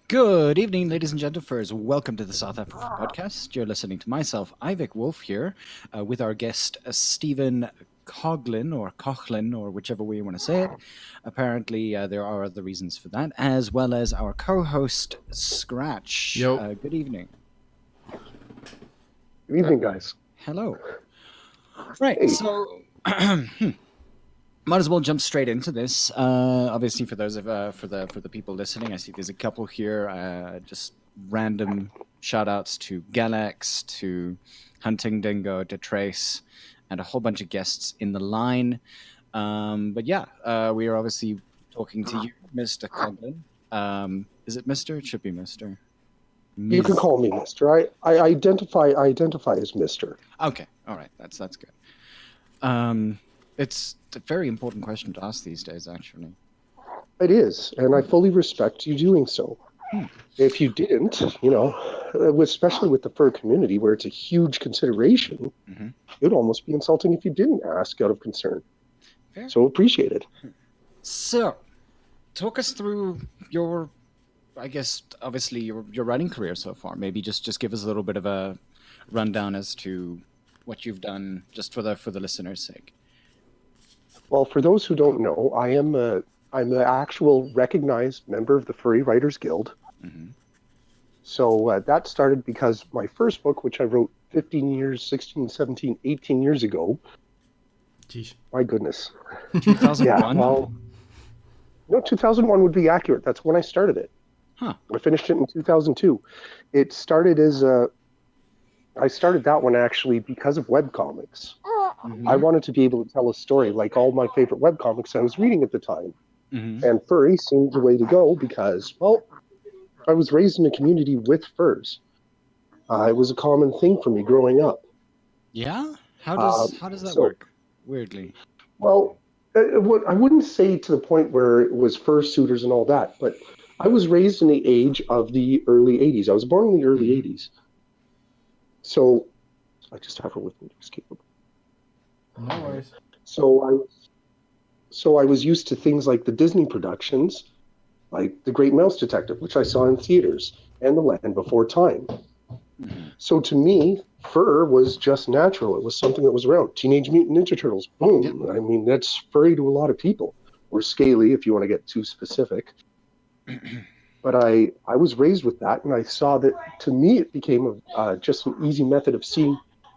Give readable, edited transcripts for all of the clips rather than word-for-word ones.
Good evening, ladies and gentlemen. Welcome to the South African Podcast. You're listening to myself, Ivik Wolf, here with our guest, Stephen Coghlan, or whichever way you want to say it. Apparently, there are other reasons for that, as well as our co-host, Scratch. Yo. Good evening. Good evening, guys. Hello. Right, Hey. so might as well jump straight into this. Obviously, for those of for the people listening, I see there's a couple here. Just random shout outs to Galax, to Hunting Dingo, to Trace, and a whole bunch of guests in the line. But yeah, we are obviously talking to you, Mr. Coghlan. Is it Mr.? It should be Mr. You can call me Mister. I identify as Mister. Okay, all right, that's good. It's a very important question to ask these days, actually. It is, and I fully respect you doing so. If you didn't, especially with the fur community, where it's a huge consideration, it would almost be insulting if you didn't ask out of concern. Fair. So appreciate it. So, talk us through your, I guess, obviously your writing career so far. Maybe just give us a little bit of a rundown as to what you've done, just for the listeners' sake. Well, for those who don't know, I'm an actual recognized member of the Furry Writers Guild. Mm-hmm. So that started because my first book, which I wrote 15 years, 16, 17, 18 years ago. Jeez. My goodness. 2001? Yeah, well, no, 2001 would be accurate. That's when I started it. Huh. I finished it in 2002. It started as I started that one actually because of webcomics. Mm-hmm. I wanted to be able to tell a story like all my favorite webcomics I was reading at the time. Mm-hmm. And furry seemed the way to go because, well, I was raised in a community with furs. It was a common thing for me growing up. Yeah? How does that work? Weirdly. Well, I wouldn't say to the point where it was fursuiters and all that, but I was raised in the age of the early 80s. I was born in the early 80s. So I just have her with me to escape. No worries. So I was used to things like the Disney productions, like The Great Mouse Detective, which I saw in theaters, and The Land Before Time. Mm-hmm. So to me, fur was just natural. It was something that was around. Teenage Mutant Ninja Turtles, boom. Yep. I mean, that's furry to a lot of people. Or scaly, if you want to get too specific. But I was raised with that, and I saw that, to me, it became just an easy method of seeing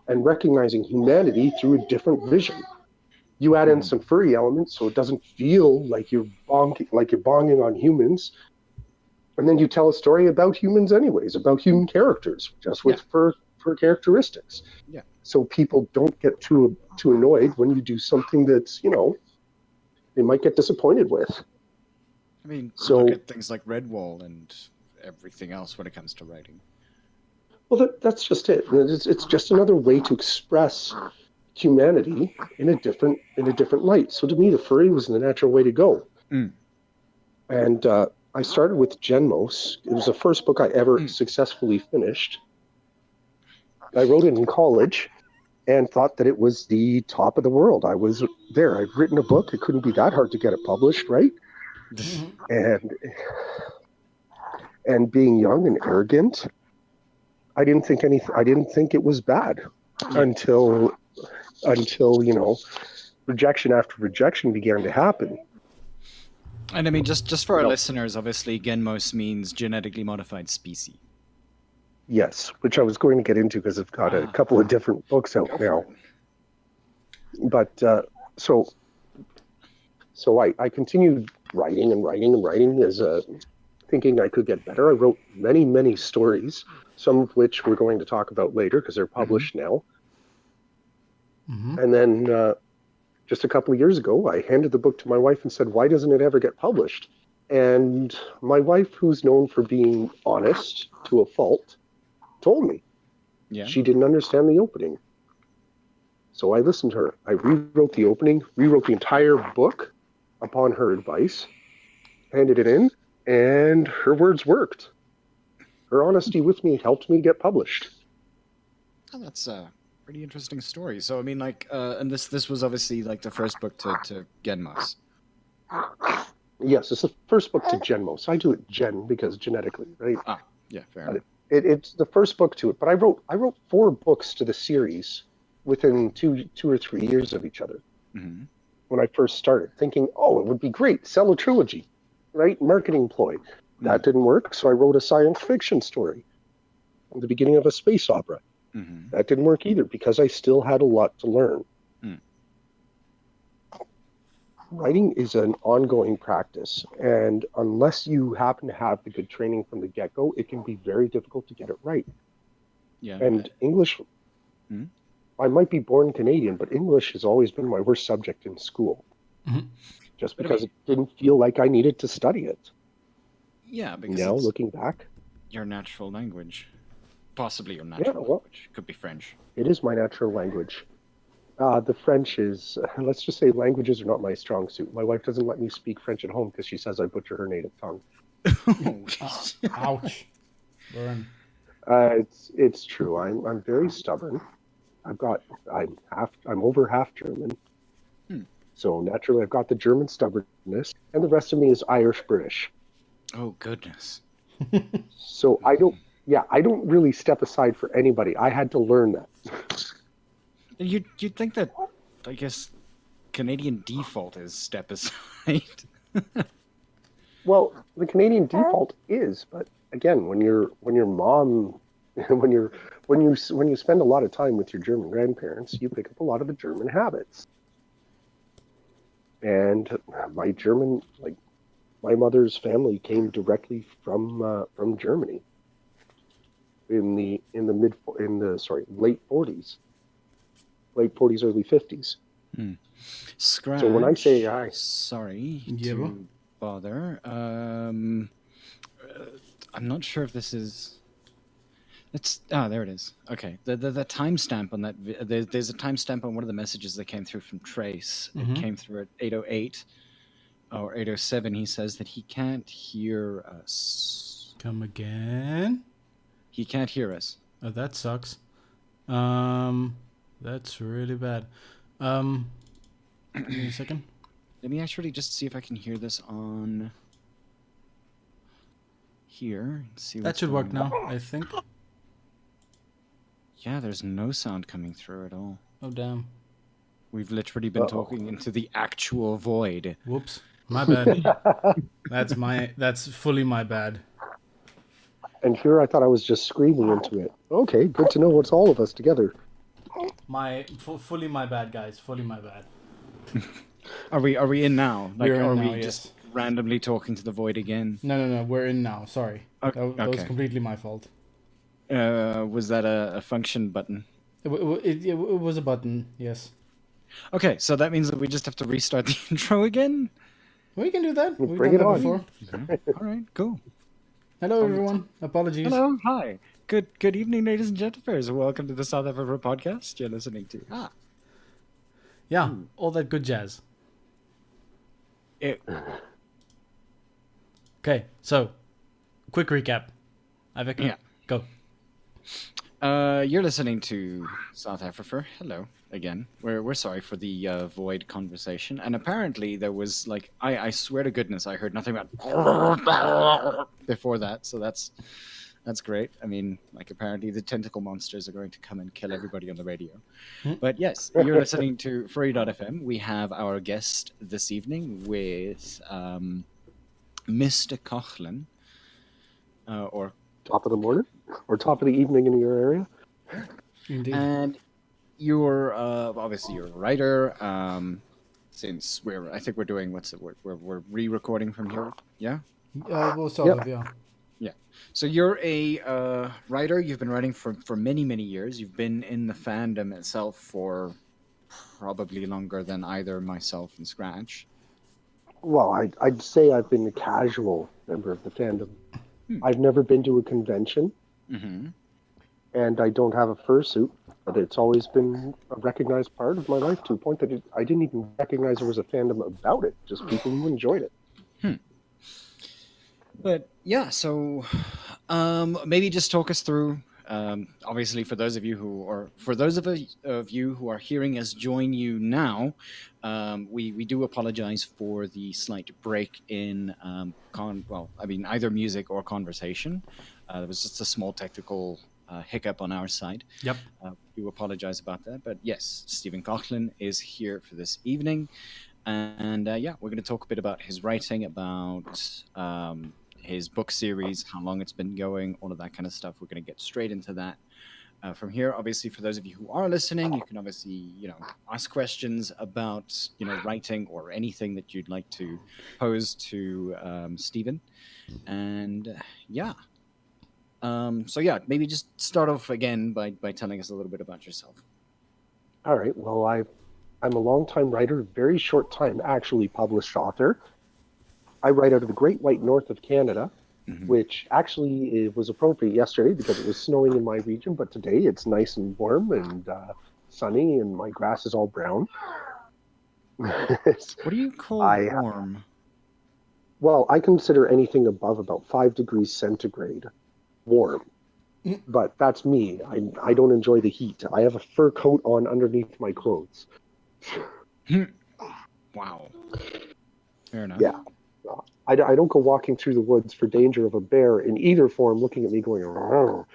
and recognizing humanity through a different vision. You add in some furry elements, so it doesn't feel like you're bonging on humans. And then you tell a story about humans anyways, about human characters, just with fur characteristics. Yeah. So people don't get too annoyed when you do something that's, they might get disappointed with. I mean, look at things like Redwall and everything else when it comes to writing. Well, that's just it. It's just another way to express humanity in a different light. So to me, the furry was the natural way to go. And I started with GENMOS. It was the first book I ever successfully finished. I wrote it in college and thought that it was the top of the world. I was there. I'd written a book. It couldn't be that hard to get it published, right? And being young and arrogant, I didn't think it was bad until rejection after rejection began to happen. And I mean, just for our listeners, obviously, GENMOS means genetically modified species. Yes, which I was going to get into because I've got a couple of different books out now. But so I continued writing as thinking I could get better. I wrote many, many stories, some of which we're going to talk about later because they're published now. Mm-hmm. And then just a couple of years ago, I handed the book to my wife and said, why doesn't it ever get published? And my wife, who's known for being honest to a fault, told me. Yeah. She didn't understand the opening. So I listened to her. I rewrote the opening, rewrote the entire book upon her advice, handed it in, and her words worked. Her honesty with me helped me get published. Oh, that's a pretty interesting story. So, I mean, like, and this was obviously like the first book to GENMOS. Yes, it's the first book to GENMOS. I do it Gen because genetically, right? Ah, yeah, fair But enough. it's the first book to it. But I wrote 4 books to the series within 2 or 3 years of each other Hmm. when I first started, thinking, oh, it would be great, sell a trilogy, right? Marketing ploy. That didn't work, so I wrote a science fiction story at the beginning of a space opera. Hmm. That didn't work either because I still had a lot to learn. Mm. Writing is an ongoing practice, and unless you happen to have the good training from the get-go, it can be very difficult to get it right. Yeah. And English, Hmm? I might be born Canadian, but English has always been my worst subject in school, Mhm. just But I because mean, it didn't feel like I needed to study it. yeah, because Now, it's looking back, your natural language. Possibly your yeah, natural well, language. Could be French. it is my natural language. The French is, let's just say languages are not my strong suit. My wife doesn't let me speak French at home because she says I butcher her native tongue. Ouch. Burn. It's true. I'm very stubborn. I'm over half German. Hmm. So naturally I've got the German stubbornness and the rest of me is Irish British. Oh, goodness. So I don't really step aside for anybody. I had to learn that. You'd think that, I guess, Canadian default is step aside. Well, the Canadian default is, but again, when your mom when you spend a lot of time with your German grandparents, you pick up a lot of the German habits. And my German, like my mother's family, came directly from Germany late 40s, early 50s. Hmm. So when I say Scratch. I, Sorry Yeah, to bother. I'm not sure if this is. There it is. Okay, the timestamp on that. There's a timestamp on one of the messages that came through from Trace. It Mhm. came through at 8:08 or 8:07. He says that he can't hear us. Come again. He can't hear us. Oh, that sucks. That's really bad. Give me a second. Let me actually just see if I can hear this on here. See That what's should work going on. now, I think. Yeah, there's no sound coming through at all. Oh, damn. We've literally been Uh-oh. talking into the actual void. Whoops. My bad. That's fully my bad. And here I thought I was just screaming into it. Okay, good to know it's all of us together. Fully my bad, guys. Fully my bad. Are we in now? Like, We're in are now, we yes. just randomly talking to the void again? No. We're in now. Sorry. Okay. That was completely my fault. Was that a function button? It was a button, yes. Okay, so that means that we just have to restart the intro again? We can do that. We've Bring done it that on. before. All right, cool. Hello, everyone. Apologies. Hello, hi. Good evening, ladies and gentlemen. Welcome to the south-afrifur Pawdcast you're listening to. Yeah, all that good jazz. Okay, so quick recap. Yeah. Go. You're listening to south-afrifur. Hello again. We're sorry for the void conversation. And apparently there was like I swear to goodness I heard nothing about before that. So that's great. I mean, like apparently the tentacle monsters are going to come and kill everybody on the radio. But yes, you're listening to Free.fm. We have our guest this evening with Mr. Coghlan, or Top of the morning or top of the evening in your area. Indeed. and you're obviously you're a writer. Since I think we're doing we're re-recording from here. Yeah. Well, sort of, yeah. Yeah. So you're a writer. You've been writing for many years. You've been in the fandom itself for probably longer than either myself and Scratch. Well, I'd say I've been a casual member of the fandom. I've never been to a convention, Mm-hmm. and I don't have a fursuit, but it's always been a recognized part of my life to a point that I didn't even recognize there was a fandom about it, just people who enjoyed it. But yeah, so maybe just talk us through Obviously, for those of you who are hearing us join you now, we do apologize for the slight break in either music or conversation. There was just a small technical hiccup on our side. Yep. We do apologize about that. But yes, Stephen Coghlan is here for this evening. And we're going to talk a bit about his writing, about his book series, how long it's been going, all of that kind of stuff. We're going to get straight into that. From here, obviously, for those of you who are listening, you can obviously, ask questions about, writing or anything that you'd like to pose to Stephen. And maybe just start off again by telling us a little bit about yourself. All right. Well, I'm a longtime writer, very short time actually published author. I write out of the Great White North of Canada, which actually it was appropriate yesterday because it was snowing in my region, but today it's nice and warm and sunny, and my grass is all brown. What do you call warm? Well, I consider anything above about 5 degrees centigrade warm. But that's me. I don't enjoy the heat. I have a fur coat on underneath my clothes. Wow. Fair enough. Yeah. I don't go walking through the woods for danger of a bear in either form looking at me going, "Rrr."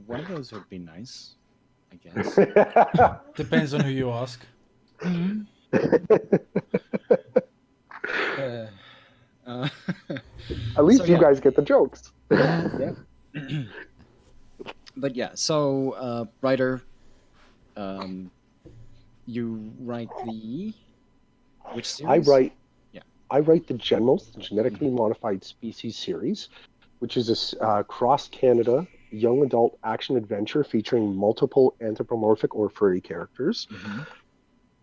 One of those would be nice, I guess. Depends on who you ask. At least you guys get the jokes. Yeah. But writer, you write which series? I write the GENMOS, the Genetically Modified Species series, which is a cross-Canada young adult action adventure featuring multiple anthropomorphic or furry characters.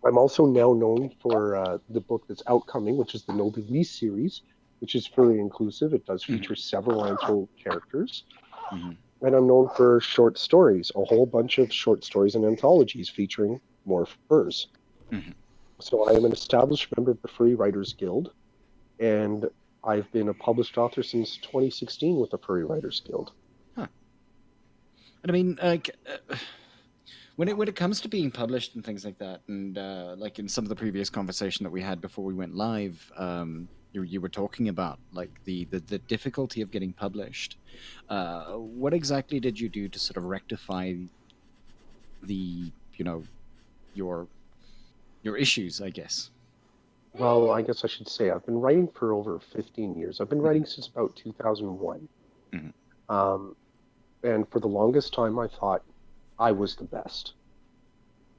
I'm also now known for the book that's outcoming, which is the No Belief series, which is furry inclusive. It does feature several anthro characters. And I'm known for short stories, a whole bunch of short stories and anthologies featuring more furs. So I am an established member of the Furry Writers Guild, and I've been a published author since 2016 with the Furry Writers Guild. Huh. And I mean, when it comes to being published and things like that, and like in some of the previous conversation that we had before we went live, you were talking about like the difficulty of getting published. What exactly did you do to sort of rectify your issues, I guess? Well, I guess I should say I've been writing for over 15 years. I've been writing since about 2001. And for the longest time, I thought I was the best.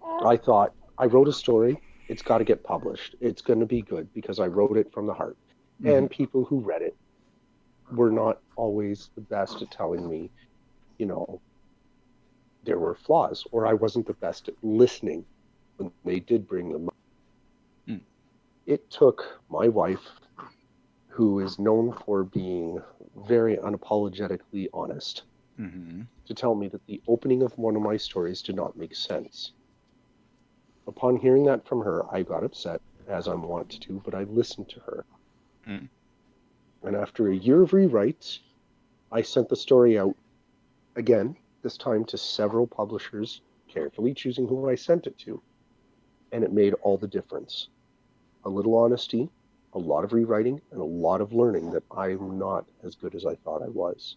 I thought, I wrote a story, it's got to get published. It's going to be good because I wrote it from the heart. And people who read it were not always the best at telling me, there were flaws, or I wasn't the best at listening when they did bring them up. It took my wife, who is known for being very unapologetically honest, to tell me that the opening of one of my stories did not make sense. Upon hearing that from her, I got upset, as I'm wont to do, but I listened to her. And after a year of rewrites, I sent the story out again, this time to several publishers, carefully choosing who I sent it to. And it made all the difference. A little honesty, a lot of rewriting, and a lot of learning that I'm not as good as I thought I was.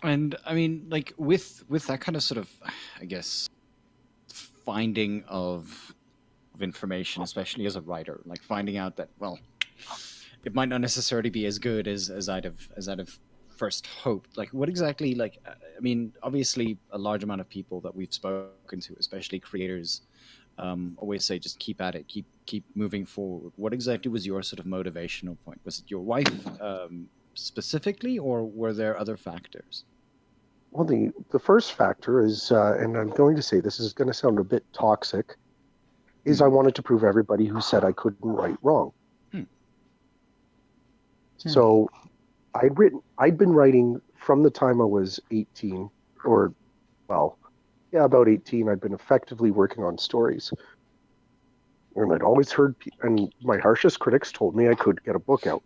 And I mean, like with that kind of sort of, I guess, finding of information, especially as a writer, like finding out that, well, it might not necessarily be as good as I'd have first hoped. Like, what exactly? Like, I mean, obviously, a large amount of people that we've spoken to, especially creators, always say, just keep at it, keep moving forward. What exactly was your sort of motivational point? Was it your wife specifically, or were there other factors? Well, the first factor is, and I'm going to say this is going to sound a bit toxic, is I wanted to prove everybody who said I couldn't write wrong. So I'd been writing from the time I was 18, about 18. I'd been effectively working on stories. And I'd always heard, and my harshest critics told me I could get a book out.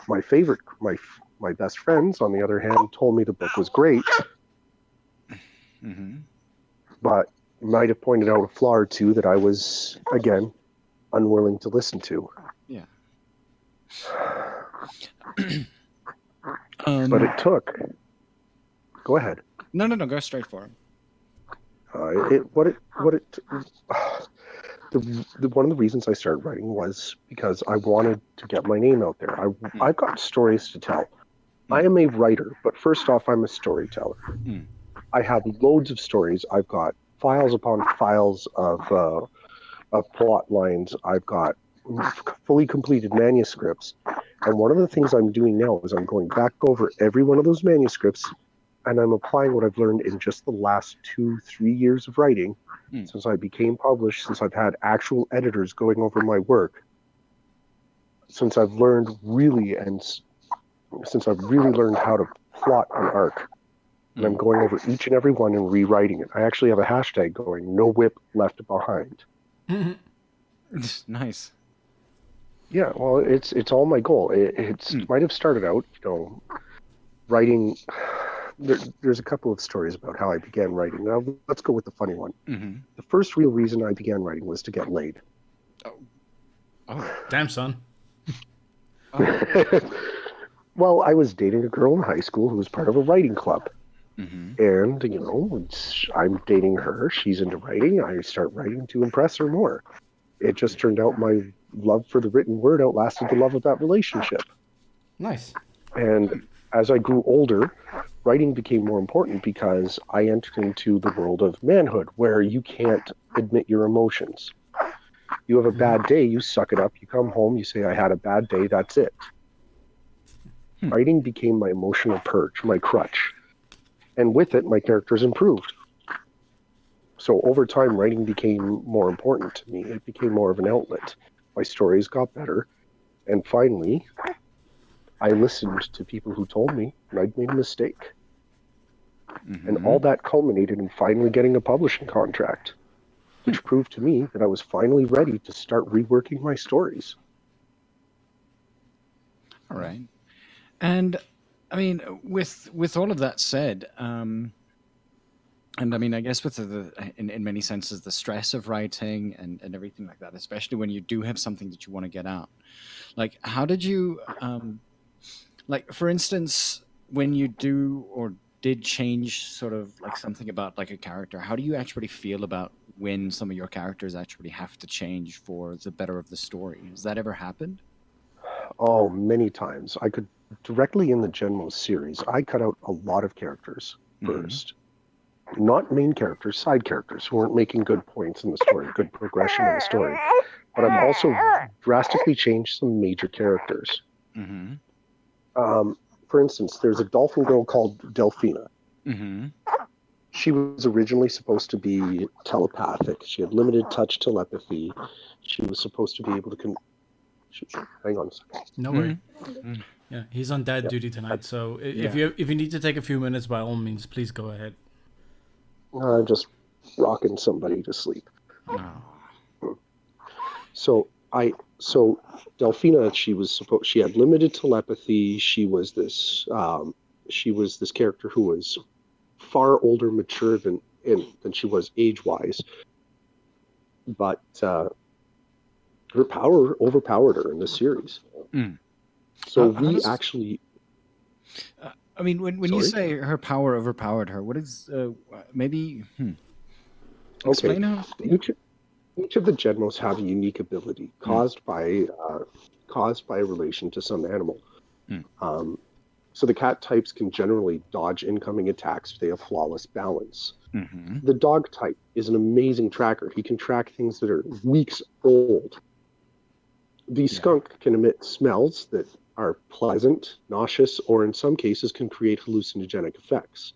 My My best friends, on the other hand, told me the book was great, Mm-hmm. but might have pointed out a flaw or two that I was, again, unwilling to listen to. Yeah. But it took. Go ahead. No, go straight for it. One of the reasons I started writing was because I wanted to get my name out there. I've got stories to tell. I am a writer, but first off, I'm a storyteller. I have loads of stories. I've got files upon files of plot lines. I've got fully completed manuscripts. And one of the things I'm doing now is I'm going back over every one of those manuscripts, and I'm applying what I've learned in just the last 2-3 years of writing, since I became published, since I've had actual editors going over my work, since I've really learned how to plot an arc. And I'm going over each and every one and rewriting it. I actually have a hashtag going, no whip left behind. Nice. Yeah, well, it's all my goal. It might have started out, writing. There's a couple of stories about how I began writing. Now, let's go with the funny one. Mm-hmm. The first real reason I began writing was to get laid. Oh, damn, son. Well, I was dating a girl in high school who was part of a writing club. Mm-hmm. And, I'm dating her. She's into writing. I start writing to impress her more. It just turned out my love for the written word outlasted the love of that relationship. Nice. And as I grew older, writing became more important because I entered into the world of manhood, where you can't admit your emotions. You have a bad day, you suck it up, you come home, you say, I had a bad day, that's it. Writing became my emotional purge, my crutch. And with it, my characters improved. So over time, writing became more important to me. It became more of an outlet. My stories got better. And finally, I listened to people who told me I'd made a mistake. Mm-hmm. And all that culminated in finally getting a publishing contract, which proved to me that I was finally ready to start reworking my stories. All right. And I mean, with all of that said, and I mean, I guess with in many senses, the stress of writing and everything like that, especially when you do have something that you want to get out, like, how did you, like, for instance, when you do or did change sort of like something about like a character, how do you actually feel about when some of your characters actually have to change for the better of the story? Has that ever happened? Oh, many times. I could directly in the GENMOS series, I cut out a lot of characters first. Not main characters, side characters who weren't making good points in the story, good progression in the story. But I've also drastically changed some major characters. Mm-hmm. For instance, there's a dolphin girl called Delphina. Mm-hmm. She was originally supposed to be telepathic. She had limited touch telepathy. She was supposed to be able to... Hang on a second. No worry. Yeah, he's on dad duty tonight, so if you need to take a few minutes, by all means, please go ahead. I'm just rocking somebody to sleep. Oh. So Delphina, she had limited telepathy. She was this character who was far older, mature than she was age-wise, but her power overpowered her in the series. So actually. I mean, when you say her power overpowered her, what is maybe? Explain how. Each of the GENMOS have a unique ability caused by a relation to some animal. So the cat types can generally dodge incoming attacks if they have flawless balance. Mm-hmm. The dog type is an amazing tracker. He can track things that are weeks old. The skunk can emit smells that are pleasant, nauseous, or in some cases can create hallucinogenic effects.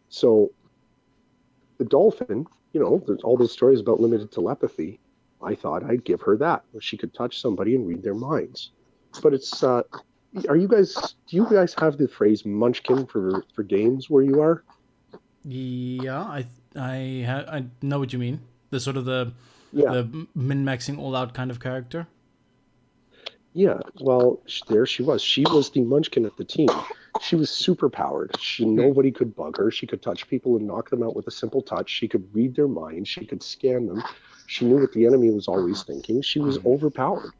So the dolphin, there's all those stories about limited telepathy. I thought I'd give her that, where she could touch somebody and read their minds. But it's, do you guys have the phrase munchkin for games where you are? Yeah, I know what you mean. The sort of the min-maxing all-out kind of character. Yeah, well, there she was. She was the munchkin of the team. She was super powered. Nobody could bug her. She could touch people and knock them out with a simple touch. She could read their minds. She could scan them. She knew what the enemy was always thinking. She was overpowered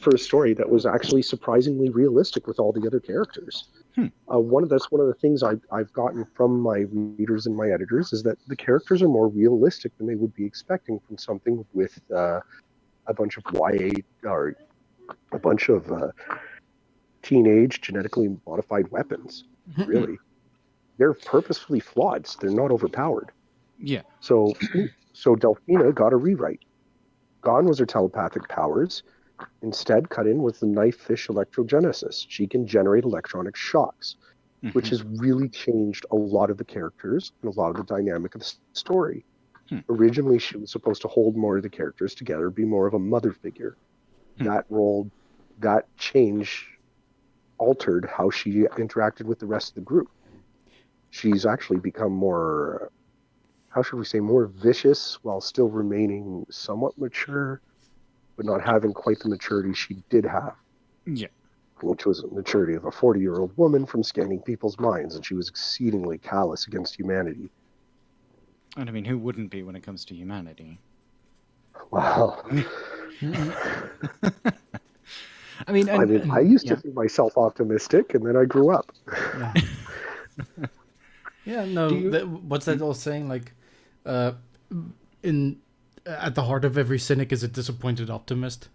for a story that was actually surprisingly realistic with all the other characters. That's one of the things I've gotten from my readers and my editors is that the characters are more realistic than they would be expecting from something with a bunch of YA or a bunch of teenage genetically modified weapons. Really, they're purposefully flawed. So they're not overpowered. Yeah. So Delphina got a rewrite. Gone was her telepathic powers. Instead, cut in was the knife fish electrogenesis. She can generate electronic shocks, which has really changed a lot of the characters and a lot of the dynamic of the story. Originally, she was supposed to hold more of the characters together, be more of a mother figure. That role, that change altered how she interacted with the rest of the group. She's actually become more, how should we say, more vicious while still remaining somewhat mature, but not having quite the maturity she did have. Yeah. Which was the maturity of a 40-year-old woman from scanning people's minds, and she was exceedingly callous against humanity. And I mean, who wouldn't be when it comes to humanity? Wow. I mean, I used to think myself optimistic, and then I grew up. Yeah. Yeah, no. What's that old saying? Like, at the heart of every cynic is a disappointed optimist.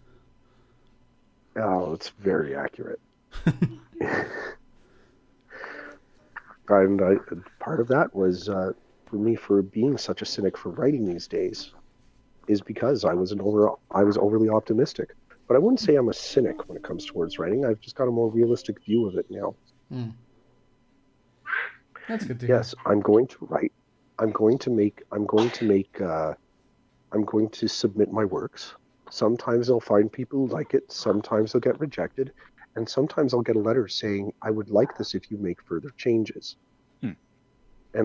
Oh, it's very accurate. And part of that was for me, for being such a cynic for writing these days, is because I was overly optimistic. But I wouldn't say I'm a cynic when it comes towards writing. I've just got a more realistic view of it now. That's good to hear. Yes, I'm going to write. I'm going to submit my works. Sometimes I'll find people who like it. Sometimes they'll get rejected. And sometimes I'll get a letter saying, I would like this if you make further changes. And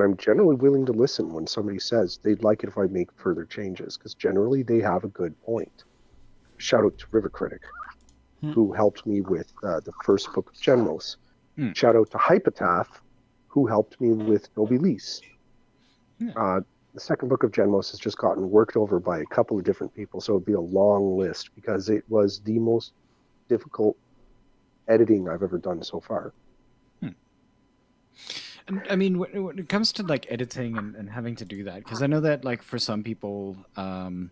I'm generally willing to listen when somebody says they'd like it if I make further changes, because generally they have a good point. Shout out to River Critic, who helped me with the first book of GENMOS. Shout out to Hypotaph, who helped me with Nobilis. The second book of GENMOS has just gotten worked over by a couple of different people, so it'd be a long list because it was the most difficult editing I've ever done so far. And I mean, when it comes to like editing and having to do that, because I know that like for some people, one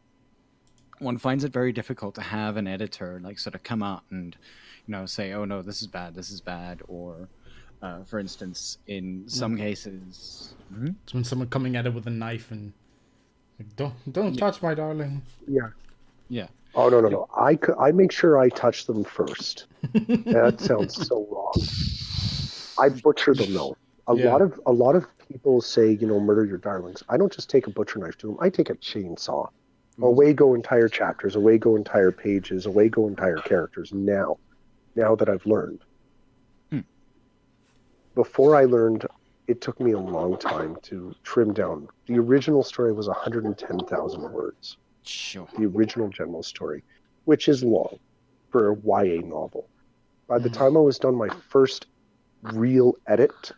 finds it very difficult to have an editor like sort of come out and, say, oh no, this is bad, or for instance, in some cases, it's when someone coming at it with a knife and like, don't touch my darling. Yeah. Oh no! I make sure I touch them first. That sounds so wrong. I butcher them though. A lot of people say, murder your darlings. I don't just take a butcher knife to them. I take a chainsaw. Away go entire chapters. Away go entire pages. Away go entire characters. Now that I've learned. Before I learned, it took me a long time to trim down. The original story was 110,000 words. Sure. The original GENMOS story, which is long for a YA novel. By the time I was done my first real edit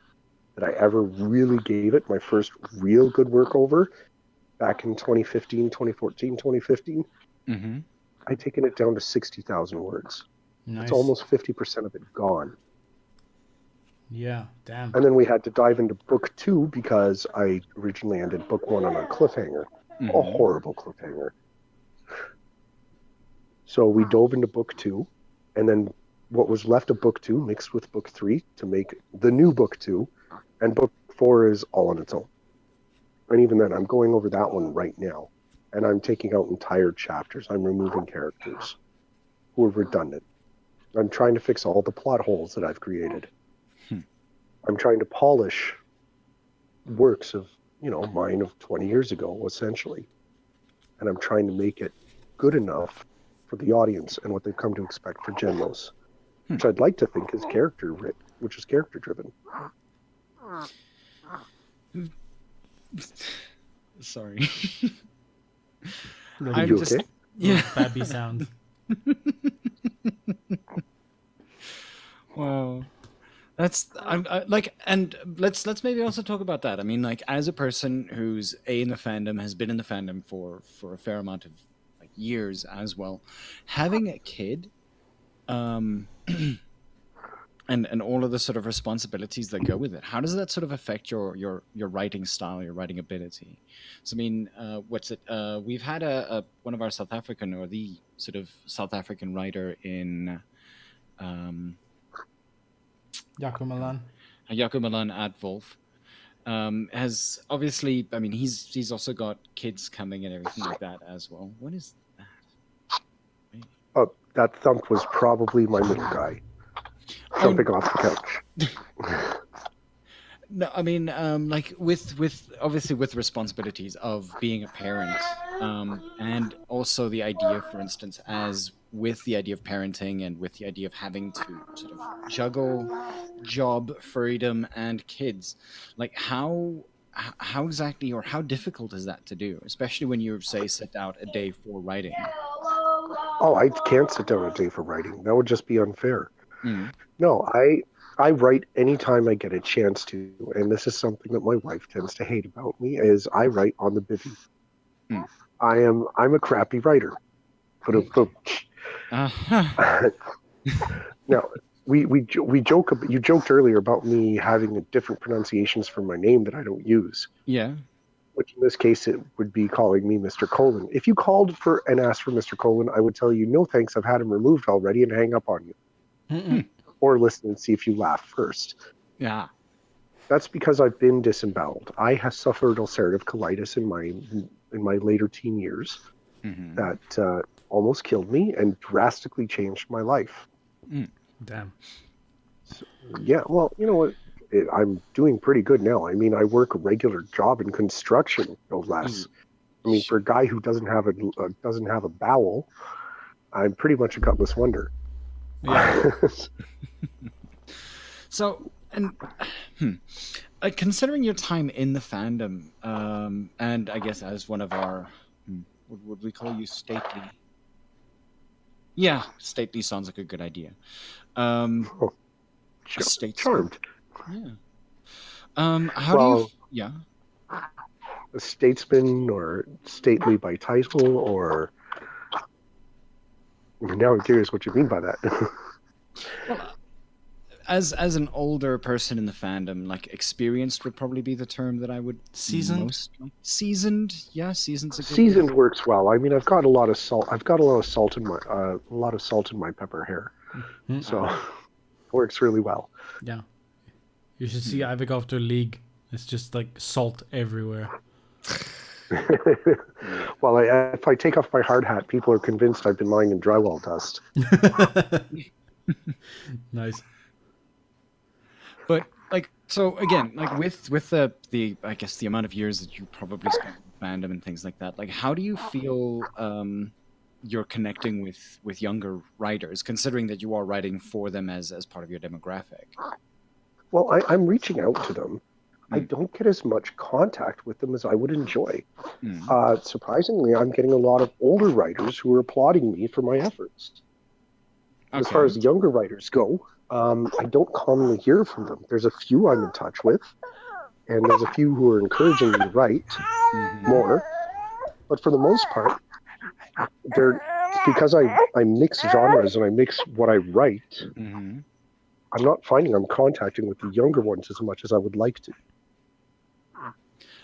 that I ever really gave it, my first real good work over, back in 2015, 2014, 2015, I'd taken it down to 60,000 words. Nice. It's almost 50% of it gone. Yeah, damn. And then we had to dive into book 2 because I originally ended book 1 on a cliffhanger. A horrible cliffhanger. So we dove into book 2, and then what was left of book 2 mixed with book 3 to make the new book 2, and book 4 is all on its own. And even then, I'm going over that one right now, and I'm taking out entire chapters. I'm removing characters who are redundant. I'm trying to fix all the plot holes that I've created. I'm trying to polish works of, mine of 20 years ago, essentially. And I'm trying to make it good enough for the audience and what they've come to expect for GENMOS, which I'd like to think is character-driven. Sorry. Are you okay? Yeah. Babby sound. Well, and let's maybe also talk about that. I mean, like, as a person who's in the fandom, has been in the fandom for a fair amount of like years as well, having a kid, um, and all of the sort of responsibilities that go with it. How does that sort of affect your writing style, your writing ability? So I mean, what's it? We've had one of our South African, or the sort of South African writer in. Jaco Milan. Jaco Milan at Wolf, has obviously, I mean, he's also got kids coming and everything like that as well. What is that? Oh, that thump was probably my little guy jumping off the couch. No, I mean, like with obviously with responsibilities of being a parent, and also the idea, for instance, as with the idea of parenting and with the idea of having to sort of juggle job, freedom, and kids, like how exactly or how difficult is that to do, especially when you say set out a day for writing? Oh, I can't sit down a day for writing. That would just be unfair. Mm. No, I write anytime I get a chance to, and this is something that my wife tends to hate about me, is I write on the bivvy. Mm. I'm a crappy writer. Uh-huh. Now, we joke. You joked earlier about me having different pronunciations for my name that I don't use. Yeah. Which in this case it would be calling me Mr. Coghlan. If you called for and asked for Mr. Coghlan, I would tell you no thanks. I've had him removed already and hang up on you. Or listen and see if you laugh first. Yeah. That's because I've been disemboweled. I have suffered ulcerative colitis in my later teen years that almost killed me and drastically changed my life. Damn. So, yeah, well, you know what? I'm doing pretty good now. I mean, I work a regular job in construction, no less. I mean, for a guy who doesn't have a bowel, I'm pretty much a gutless wonder. Yeah. So, and considering your time in the fandom, and I guess as one of our, what would we call you, stately? Yeah, stately sounds like a good idea. Charmed. Yeah. How do you? Yeah. A statesman or stately by title, or now I'm curious what you mean by that. Well, as an older person in the fandom, like experienced would probably be the term that I would seasoned. Seasoned, yeah, seasoned. Seasoned works well. I mean, I've got a lot of salt. I've got a lot of salt in my pepper hair, so it works really well. Yeah, you should see Ivik after League. It's just like salt everywhere. Well, if I take off my hard hat, people are convinced I've been lying in drywall dust. Nice. But like, so again, like with the I guess the amount of years that you probably spent in fandom and things like that, like how do you feel you're connecting with younger writers, considering that you are writing for them as part of your demographic? Well, I'm reaching out to them. I don't get as much contact with them as I would enjoy. Surprisingly, I'm getting a lot of older writers who are applauding me for my efforts. Okay. As far as younger writers go, I don't commonly hear from them. There's a few I'm in touch with, and there's a few who are encouraging me to write more. But for the most part, because I mix genres and I mix what I write, I'm not finding I'm contacting with the younger ones as much as I would like to.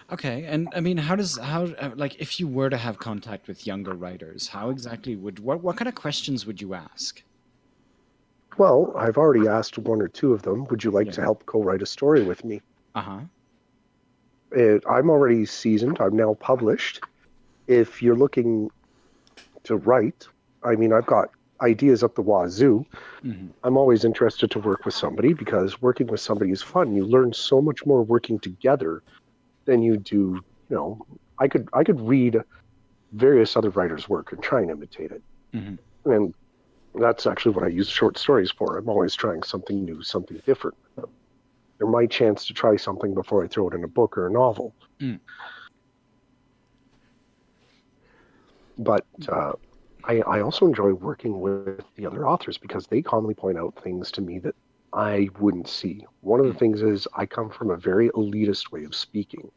Okay, and I mean, how like if you were to have contact with younger writers, how exactly what kind of questions would you ask? Well, I've already asked one or two of them. Would you like to help co-write a story with me? I'm already seasoned. I'm now published. If you're looking to write, I mean, I've got ideas up the wazoo. I'm always interested to work with somebody because working with somebody is fun. You learn so much more working together than you do. You know, I could read various other writers' work and try and imitate it. And that's actually what I use short stories for. I'm always trying something new, something different. They're my chance to try something before I throw it in a book or a novel. But I also enjoy working with the other authors because they commonly point out things to me that I wouldn't see. One of the things is I come from a very elitist way of speaking.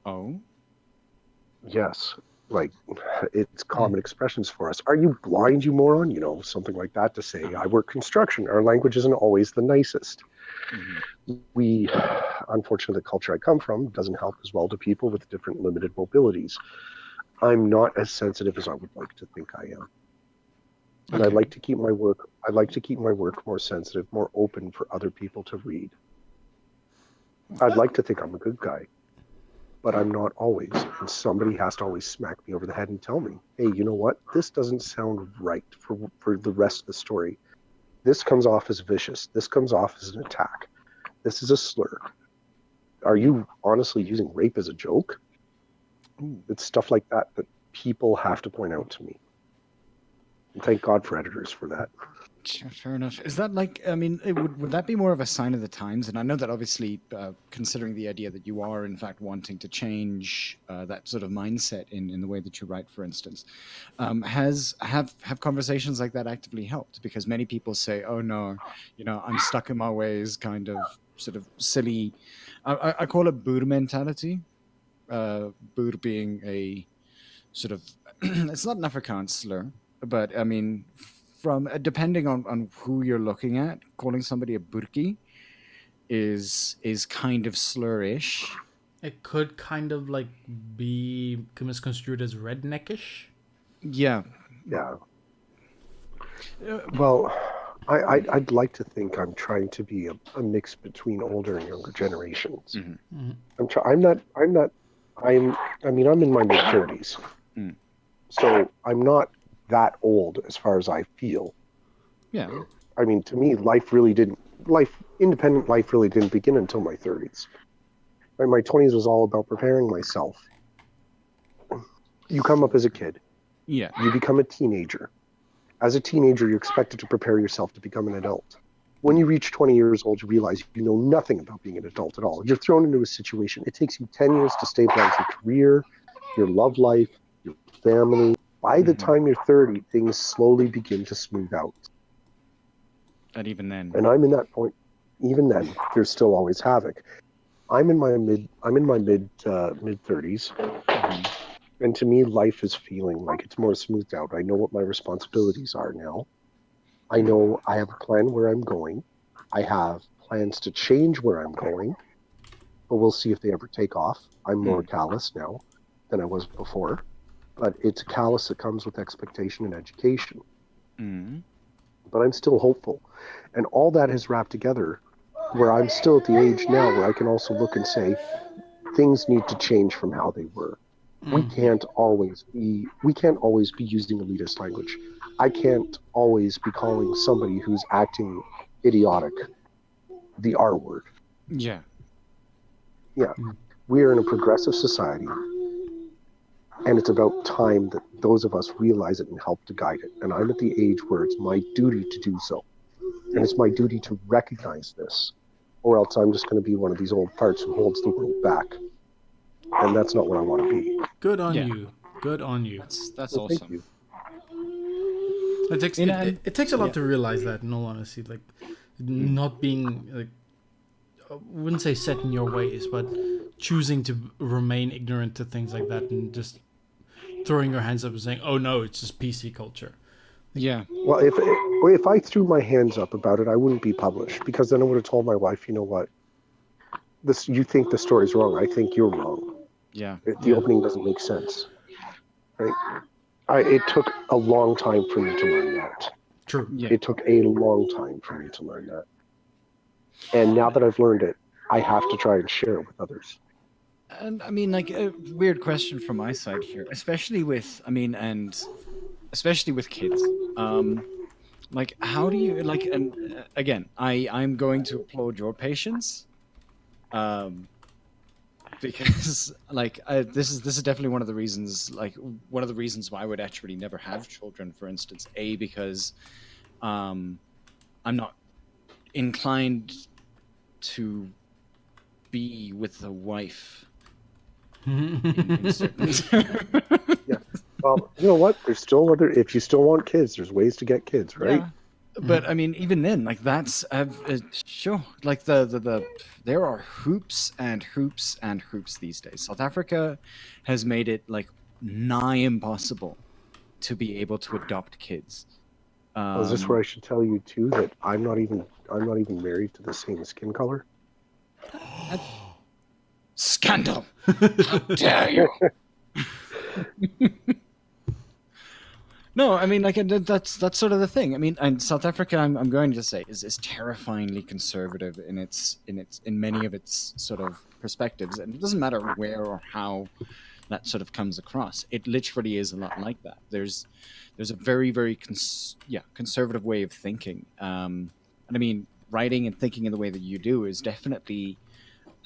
Oh. Yes, like it's common expressions for us. Are you blind, you moron? You know, something like that to say. I work construction. Our language isn't always the nicest. We, unfortunately, the culture I come from doesn't help as well to people with different limited mobilities. I'm not as sensitive as I would like to think I am. And I like to keep my work. I like to keep my work more sensitive, more open for other people to read. I'd like to think I'm a good guy, but I'm not always. And somebody has to always smack me over the head and tell me, "Hey, you know what? This doesn't sound right for the rest of the story. This comes off as vicious. This comes off as an attack. This is a slur. Are you honestly using rape as a joke?" Ooh. It's stuff like that that people have to point out to me. And thank God for editors for that. Fair enough. Is that like, I mean, would that be more of a sign of the times? And I know that obviously, considering the idea that you are in fact wanting to change that sort of mindset in the way that you write, for instance, have conversations like that actively helped? Because many people say, "Oh no, you know, I'm stuck in my ways," kind of sort of silly. I call it boer mentality. Boer being a sort of, it's not an Afrikaans slur, but I mean, from depending on who you're looking at, calling somebody a burkie is kind of slurish. It could kind of like be misconstrued as redneckish. Yeah. Yeah. Well, I'd like to think I'm trying to be a mix between older and younger generations. I'm in my mid-30s. So I'm not that old as far as I feel. Yeah. I mean, to me, independent life really didn't begin until my 30s. Right? My 20s was all about preparing myself. You come up as a kid. Yeah. You become a teenager. As a teenager, you're expected to prepare yourself to become an adult. When you reach 20 years old, you realize you know nothing about being an adult at all. You're thrown into a situation. It takes you 10 years to stabilize your career, your love life, your family. By the time you're 30, things slowly begin to smooth out. And even then. And I'm in that point. Even then, there's still always havoc. I'm in my mid 30s. And to me, life is feeling like it's more smoothed out. I know what my responsibilities are now. I know I have a plan where I'm going. I have plans to change where I'm going, but we'll see if they ever take off. I'm more callous now than I was before, but it's a callous that comes with expectation and education. But I'm still hopeful. And all that has wrapped together where I'm still at the age now where I can also look and say, things need to change from how they were. We can't always be using elitist language. I can't always be calling somebody who's acting idiotic the R word. Yeah. Yeah. We are in a progressive society, and it's about time that those of us realize it and help to guide it. And I'm at the age where it's my duty to do so. And it's my duty to recognize this, or else I'm just going to be one of these old farts who holds the world back. And that's not what I want to be. Good on you. Good on you. That's Well, awesome. thank you. It takes a lot to realize that, in all honesty. Like, not being, like, I wouldn't say set in your ways, but choosing to remain ignorant to things like that and just throwing your hands up and saying, "Oh no, it's just PC culture." Yeah. Well, if I threw my hands up about it, I wouldn't be published, because then I would have told my wife, you know what, you think the story's wrong. I think you're wrong. Yeah. The opening doesn't make sense. Right? It took a long time for me to learn that. True. Yeah. It took a long time for me to learn that. And now that I've learned it, I have to try and share it with others. And I mean, like, a weird question from my side here, especially with kids. Like, how do you, like, and again, I'm going to applaud your patience. Because like this is definitely one of the reasons why I would actually never have children, for instance. Because I'm not inclined to be with a wife in certain... Yeah. Well, you know what? There's still if you still want kids, there's ways to get kids, right? Yeah. But I mean, even then, like that's sure. Like the there are hoops and hoops and hoops these days. South Africa has made it like nigh impossible to be able to adopt kids. Oh, is this where I should tell you too that I'm not even married to the same skin color? Scandal! How dare you! No, I mean, like that's sort of the thing. I mean, and South Africa, I'm going to say, is terrifyingly conservative in many of its sort of perspectives, and it doesn't matter where or how that sort of comes across. It literally is a lot like that. There's a very conservative way of thinking, and I mean, writing and thinking in the way that you do is definitely.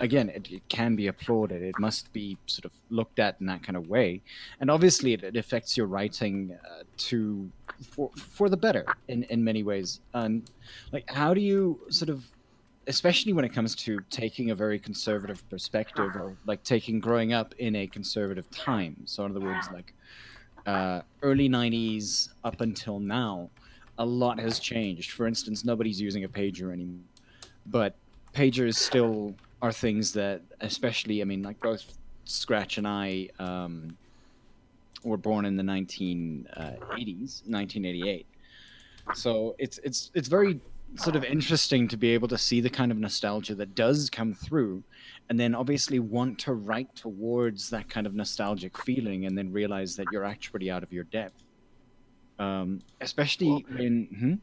Again, it can be applauded. It must be sort of looked at in that kind of way, and obviously, it affects your writing for the better in many ways. And like, how do you sort of, especially when it comes to taking a very conservative perspective, or like growing up in a conservative time? So, in other words, like early '90s up until now, a lot has changed. For instance, nobody's using a pager anymore, but pagers still are things that, especially, I mean, like both Scratch and I were born in the 1980s, 1988. So it's very sort of interesting to be able to see the kind of nostalgia that does come through, and then obviously want to write towards that kind of nostalgic feeling, and then realize that you're actually out of your depth. Especially in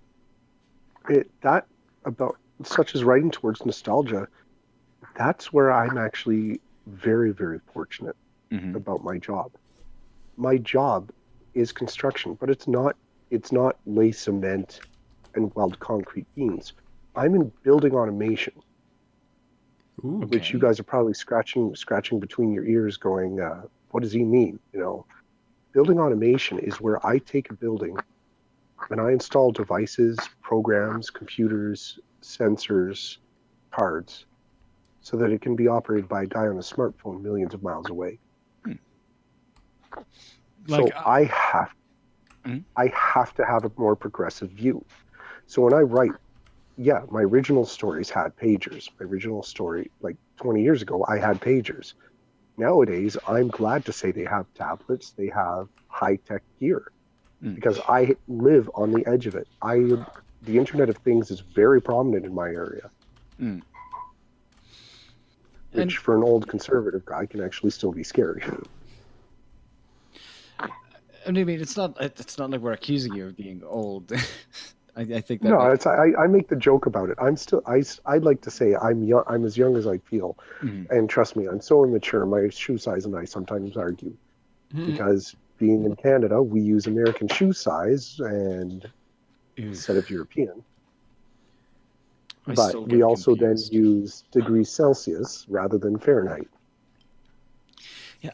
that about such as writing towards nostalgia. That's where I'm actually very, very fortunate about my job. My job is construction, but it's not lay cement and weld concrete beams. I'm in building automation, which you guys are probably scratching between your ears, going, "What does he mean?" You know, building automation is where I take a building and I install devices, programs, computers, sensors, cards, so that it can be operated by a guy on a smartphone millions of miles away. Like, so I have to have a more progressive view. So when I write, my original stories had pagers. My original story, like 20 years ago, I had pagers. Nowadays, I'm glad to say they have tablets, they have high-tech gear, because I live on the edge of it. The Internet of Things is very prominent in my area. Which, for an old conservative guy, can actually still be scary. I mean, it's not like we're accusing you of being old. I think that. No, I make the joke about it. I'd like to say I'm young. I'm as young as I feel, and trust me, I'm so immature. My shoe size and I sometimes argue, because being in Canada, we use American shoe size and instead of European. But we also confused. Then use degrees Celsius rather than Fahrenheit. Yeah.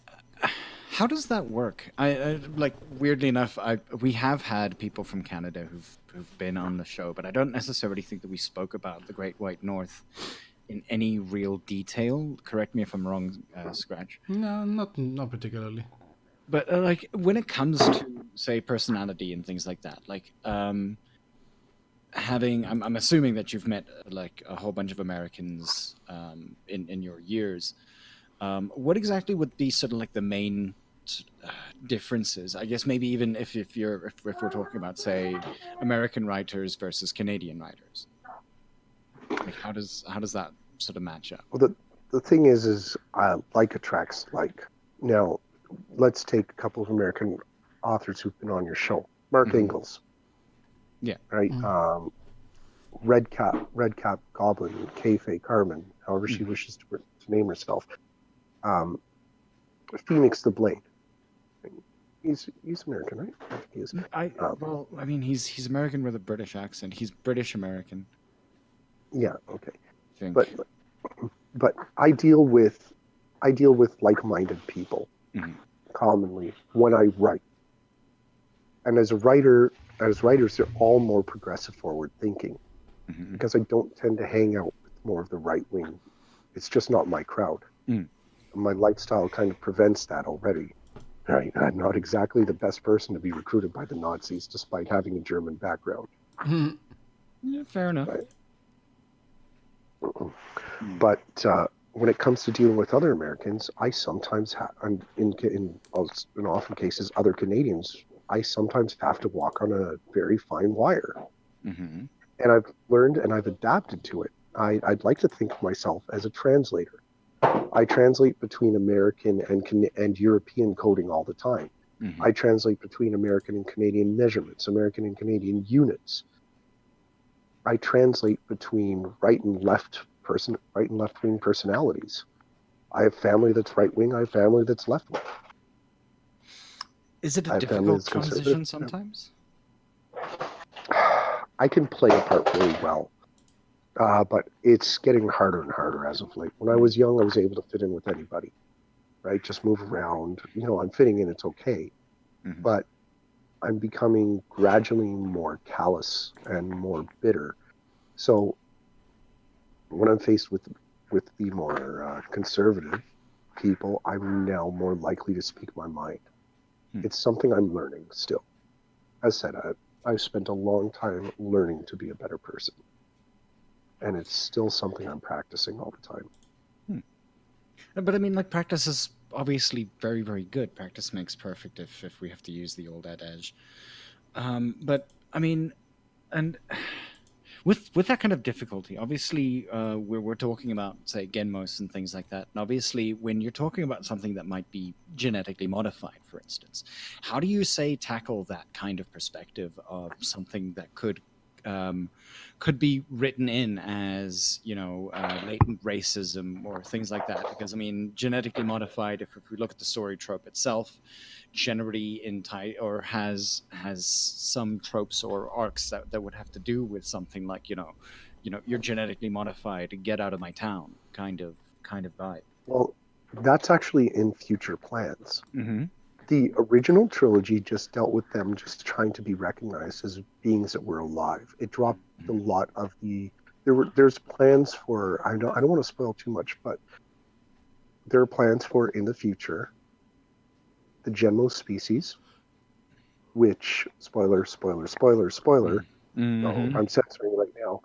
How does that work? I like, weirdly enough, we have had people from Canada who've been on the show, but I don't necessarily think that we spoke about the Great White North in any real detail. Correct me if I'm wrong, Scratch. No, not particularly. But like, when it comes to, say, personality and things like that, like I'm assuming that you've met like a whole bunch of Americans in your years. What exactly would be sort of like the main differences? I guess maybe even if we're talking about, say, American writers versus Canadian writers, like how does that sort of match up? Well, the thing is like attracts like. Now, let's take a couple of American authors who've been on your show. Mark Ingalls. Yeah. Right. Red Cap Goblin, Kayfabe Carmen, however she wishes to name herself. Phoenix the Blade. He's American, right? I think he is. Well, I mean, he's American with a British accent. He's British American. Yeah. Okay. But I deal with like-minded people commonly when I write, and as writers, they're all more progressive, forward thinking, because I don't tend to hang out with more of the right wing. It's just not my crowd. My lifestyle kind of prevents that already. Right? I'm not exactly the best person to be recruited by the Nazis, despite having a German background. Yeah, fair enough. Right. But when it comes to dealing with other Americans, I sometimes have, in often cases, other Canadians, I sometimes have to walk on a very fine wire. Mm-hmm. And I've learned and I've adapted to it. I'd like to think of myself as a translator. I translate between American and European coding all the time. Mm-hmm. I translate between American and Canadian measurements, American and Canadian units. I translate between right and left wing personalities. I have family that's right wing. I have family that's left wing. Is it a difficult transition sometimes? I can play a part really well, but it's getting harder and harder as of late. When I was young, I was able to fit in with anybody, right? Just move around. I'm fitting in. It's okay. Mm-hmm. But I'm becoming gradually more callous and more bitter. So when I'm faced with the more conservative people, I'm now more likely to speak my mind. It's something I'm learning still. As said, I've spent a long time learning to be a better person. And it's still something I'm practicing all the time. But I mean, like, practice is obviously very, very good. Practice makes perfect, if we have to use the old adage. But I mean, and with that kind of difficulty, obviously, we're talking about, say, GENMOS and things like that. And obviously, when you're talking about something that might be genetically modified, for instance, how do you tackle that kind of perspective of something that could be written in as, latent racism or things like that? Because I mean, genetically modified, if we look at the story trope itself, generally has some tropes or arcs that would have to do with something like, you're genetically modified, get out of my town kind of vibe. Well, that's actually in future plans. Mm-hmm. The original trilogy just dealt with them just trying to be recognized as beings that were alive. It dropped a lot of there's plans for, I don't want to spoil too much, but there are plans for, in the future, the GENMOS species, which, spoiler, Mm-hmm. no, I'm censoring right now,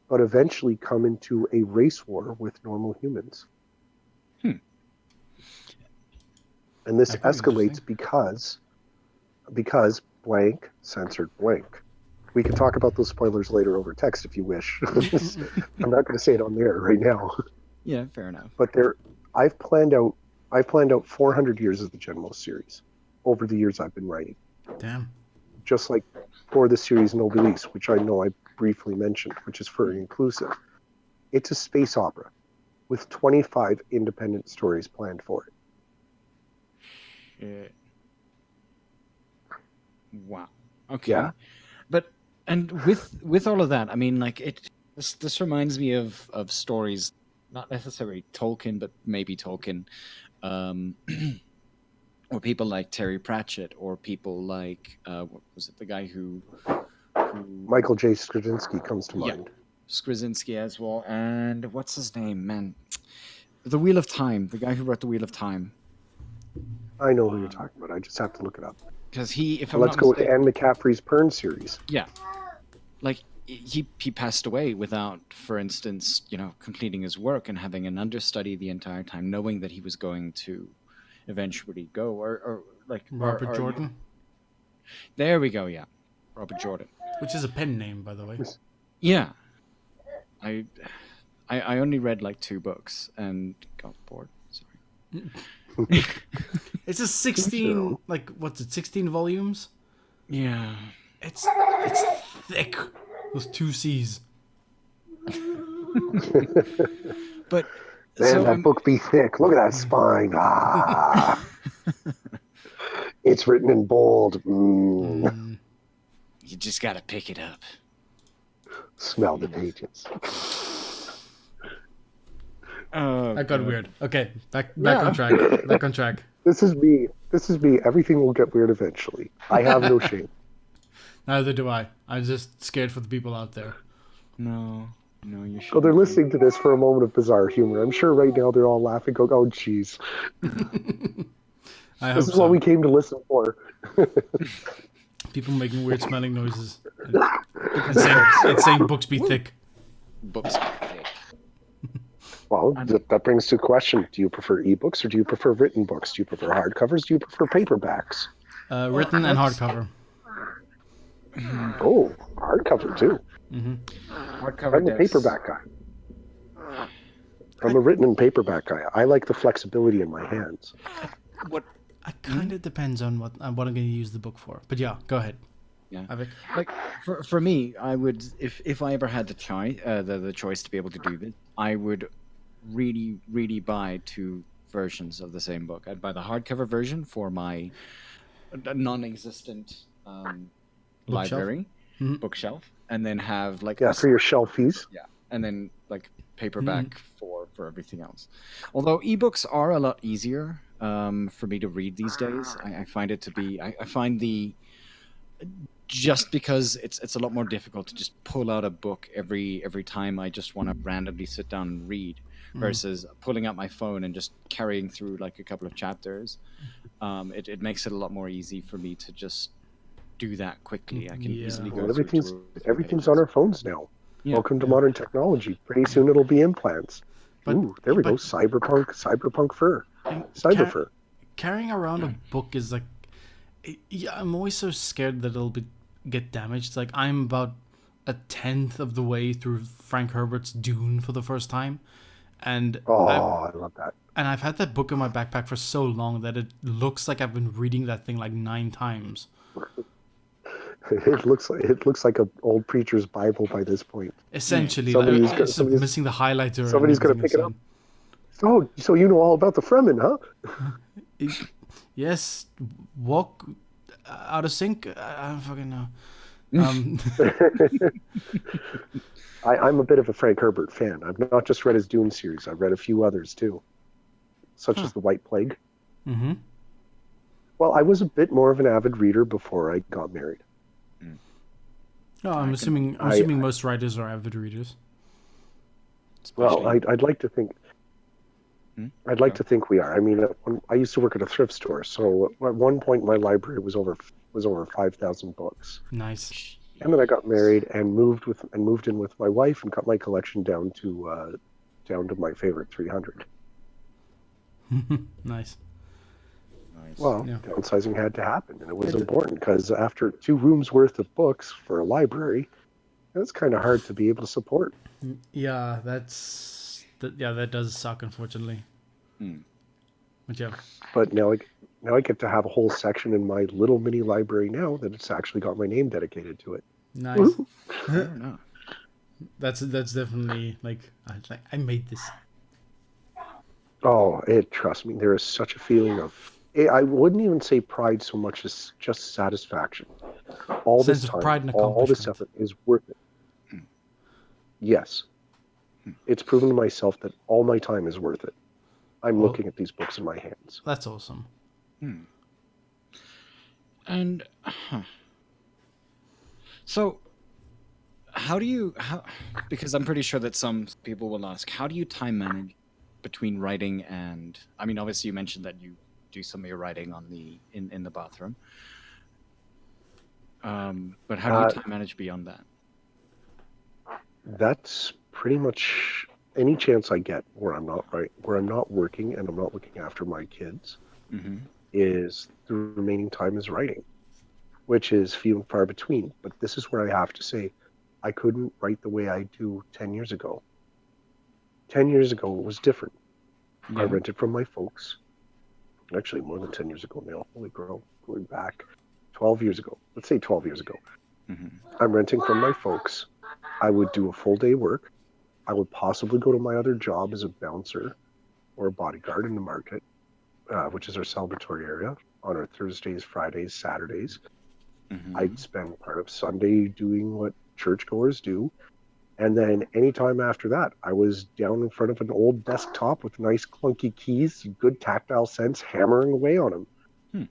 but eventually come into a race war with normal humans. And this escalates because blank censored blank. We can talk about those spoilers later over text if you wish. I'm not going to say it on there right now. Yeah, fair enough. But I've planned out 400 years of the GENMOS series over the years I've been writing. Damn. Just like for the series Nobilis, which I know I briefly mentioned, which is furry inclusive. It's a space opera with 25 independent stories planned for it. Wow. Okay. Yeah. But and with all of that, I mean, like this reminds me of stories, not necessarily Tolkien, but maybe Tolkien, or people like Terry Pratchett, or people like what was it, the guy who Michael J. Straczynski comes to mind. Straczynski as well, and what's his name, man? The Wheel of Time, the guy who wrote the Wheel of Time. I know who you're talking about. I just have to look it up. Because let's go with Anne McCaffrey's Pern series. Yeah, like he passed away without, for instance, completing his work and having an understudy the entire time, knowing that he was going to eventually go, or like Robert Jordan. There we go. Yeah, Robert Jordan, which is a pen name, by the way. Yeah, I only read like 2 books and got bored. Sorry. It's a 16, like, what's it, 16 volumes? Yeah. It's thick. Those 2 C's. But man, that book be thick. Look at that spine. Ah. It's written in bold. You just gotta pick it up. Smell the pages. That got weird. Okay, back on track. Back on track. This is me. Everything will get weird eventually. I have no shame. Neither do I. I'm just scared for the people out there. No, you should. So they're listening to this for a moment of bizarre humor. I'm sure right now they're all laughing, going, "Oh, jeez." This is what we came to listen for. People making weird smelling noises. It's saying books be thick. Books be thick. Well, that brings to the question: do you prefer ebooks or do you prefer written books? Do you prefer hardcovers? Do you prefer paperbacks? Written and hardcover. Oh, hardcover too. Hardcover I'm a paperback guy. I'm a written and paperback guy. I like the flexibility in my hands. What? It kind of depends on what I'm going to use the book for. But yeah, go ahead. Yeah. Avik. Like for me, I would if I ever had the choice to be able to do this, I would really buy two versions of the same book. I'd buy the hardcover version for my non-existent library bookshelf, and then have like for your shelfies. Yeah, and then like paperback for everything else. Although ebooks are a lot easier for me to read these days. I find it to be. I find the just because it's a lot more difficult to just pull out a book every time I just want to randomly sit down and read, versus pulling out my phone and just carrying through like a couple of chapters. It makes it a lot more easy for me to just do that quickly. I can easily go through everything's on our phones now. Yeah. Welcome to modern technology. Pretty soon it'll be implants. Ooh, there we go. Cyberpunk fur. Cyberfur. Carrying around a book is like, I'm always so scared that it'll get damaged. Like, I'm about a 10th of the way through Frank Herbert's Dune for the first time, and I love that. And I've had that book in my backpack for so long that it looks like I've been reading that thing like 9 times. It looks like an old preacher's Bible by this point. Essentially, it's missing the highlighter. Somebody's going to pick it up. So you know all about the Fremen, huh? Yes, walk out of sync. I don't fucking know. I'm a bit of a Frank Herbert fan. I've not just read his Dune series. I've read a few others too, such as The White Plague. Mm-hmm. Well, I was a bit more of an avid reader before I got married. No, I'm assuming most writers are avid readers. Well, I'd like to think. I'd like to think we are. I mean, I used to work at a thrift store, so at one point my library was over 5,000 books. Nice. And then I got married and moved in with my wife and got my collection down to my favorite 300. Nice. Well, downsizing had to happen, and it was important because after 2 rooms worth of books for a library, it's kind of hard to be able to support. Yeah, that does suck, unfortunately. But yeah. But now I get to have a whole section in my little mini library now that it's actually got my name dedicated to it. Nice. Fair enough. That's definitely like I made this. Oh, trust me, there is such a feeling of, I wouldn't even say pride so much as just satisfaction. All this time, pride and all this effort is worth it. Yes. It's proven to myself that all my time is worth it. I'm looking at these books in my hands. That's awesome. And so because I'm pretty sure that some people will ask, how do you time manage between writing and, I mean, obviously you mentioned that you do some of your writing in the bathroom. But how do you time manage beyond that? That's pretty much any chance I get where I'm not working and I'm not looking after my kids, is the remaining time is writing, which is few and far between. But this is where I have to say, I couldn't write the way I do 10 years ago. 10 years ago, it was different. I rented from my folks. Actually, more than 10 years ago now. Holy girl, going back 12 years ago. Let's say 12 years ago. I'm renting from my folks. I would do a full day work. I would possibly go to my other job as a bouncer or a bodyguard in the market, which is our celebratory area, on our Thursdays, Fridays, Saturdays. I'd spend part of Sunday doing what churchgoers do. And then anytime after that, I was down in front of an old desktop with nice clunky keys, good tactile sense, hammering away on them,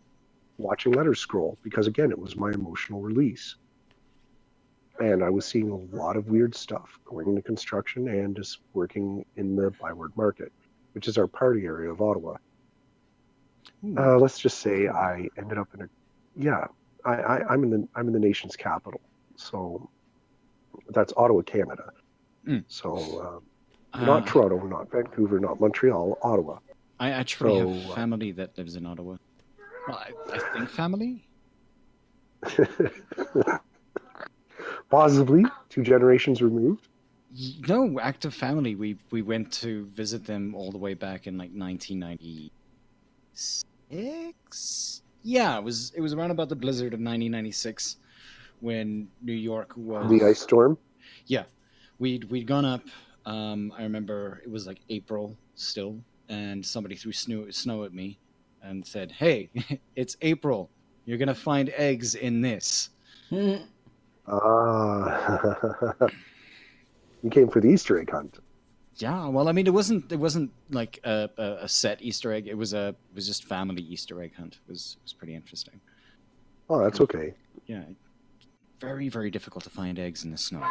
watching letters scroll, because again, it was my emotional release. And I was seeing a lot of weird stuff going into construction and just working in the Byward Market, which is our party area of Ottawa. Let's just say I ended up I'm in the nation's capital, so that's Ottawa, Canada. Mm. So not Toronto, not Vancouver, not Montreal, Ottawa. I actually have family that lives in Ottawa. Well, I think family. Possibly 2 generations removed. No, active family. We went to visit them all the way back in like 1996. Yeah, it was around about the blizzard of 1996 when New York was The ice storm. Yeah, we'd gone up. I remember it was like April still, and somebody threw snow at me and said, "Hey, it's April. You're gonna find eggs in this." You came for the Easter egg hunt. Yeah, well, I mean, it wasn't like a set Easter egg. It was just family Easter egg hunt. It was pretty interesting. Oh, that's okay. Yeah, very very difficult to find eggs in the snow.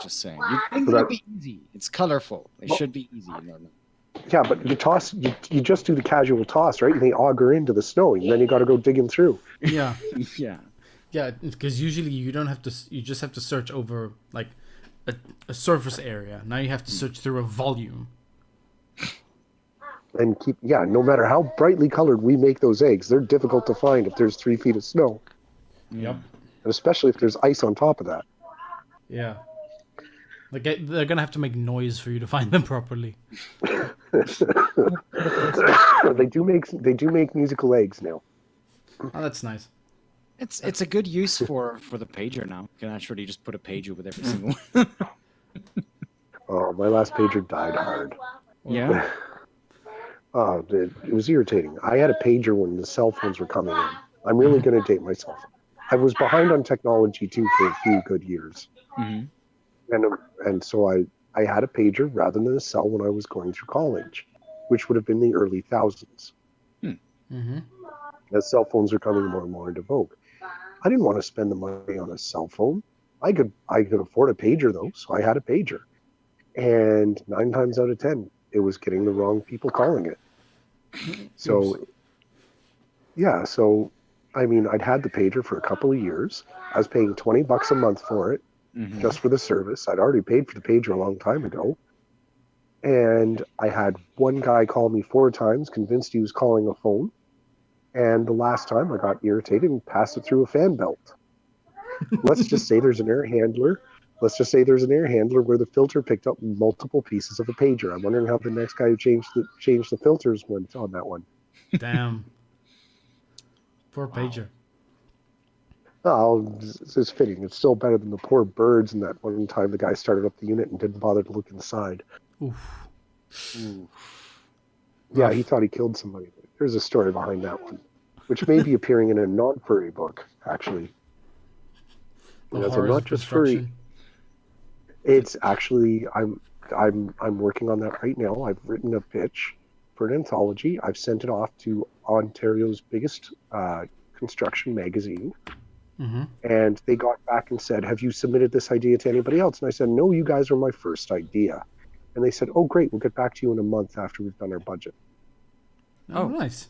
Just saying. You think But it'd be easy? It's colorful. It should be easy. Yeah, but you toss. You just do the casual toss, right? And they auger into the snow, and then you got to go digging through. Yeah. Yeah. Yeah, because usually you don't have to. You just have to search over like a surface area. Now you have to search through a volume. And no matter how brightly colored we make those eggs, they're difficult to find if there's 3 feet of snow. Yep. And especially if there's ice on top of that. Yeah. Like they're gonna have to make noise for you to find them properly. They do make musical eggs now. Oh, that's nice. It's a good use for the pager now. You can actually just put a pager with every single one. Oh, my last pager died hard. Yeah. Oh, it was irritating. I had a pager when the cell phones were coming in. I'm really going to date myself. I was behind on technology too for a few good years. Mm-hmm. And so I had a pager rather than a cell when I was going through college, which would have been the early thousands. Mm-hmm. As cell phones are coming more and more into vogue. I didn't want to spend the money on a cell phone. I could afford a pager though, so I had a pager. And 9 times out of 10, it was getting the wrong people calling it. So, yeah, so I mean, I'd had the pager for a couple of years. I was paying $20 a month for it, just for the service. I'd already paid for the pager a long time ago. And I had one guy call me 4 times, convinced he was calling a phone. And the last time I got irritated and passed it through a fan belt. Let's just say there's an air handler. Let's just say there's an air handler where the filter picked up multiple pieces of a pager. I'm wondering how the next guy who changed the filters went on that one. Damn. Poor pager. Oh, it's fitting. It's still better than the poor birds and that one time the guy started up the unit and didn't bother to look inside. Oof. Yeah, he thought he killed somebody. There's a story behind that one, which may be appearing in a non-furry book, actually. Because I'm not just furry. It's actually I'm working on that right now. I've written a pitch for an anthology. I've sent it off to Ontario's biggest construction magazine. And they got back and said, "Have you submitted this idea to anybody else?" And I said, "No, you guys are my first idea." And they said, "Oh, great, we'll get back to you in a month after we've done our budget." Oh, nice.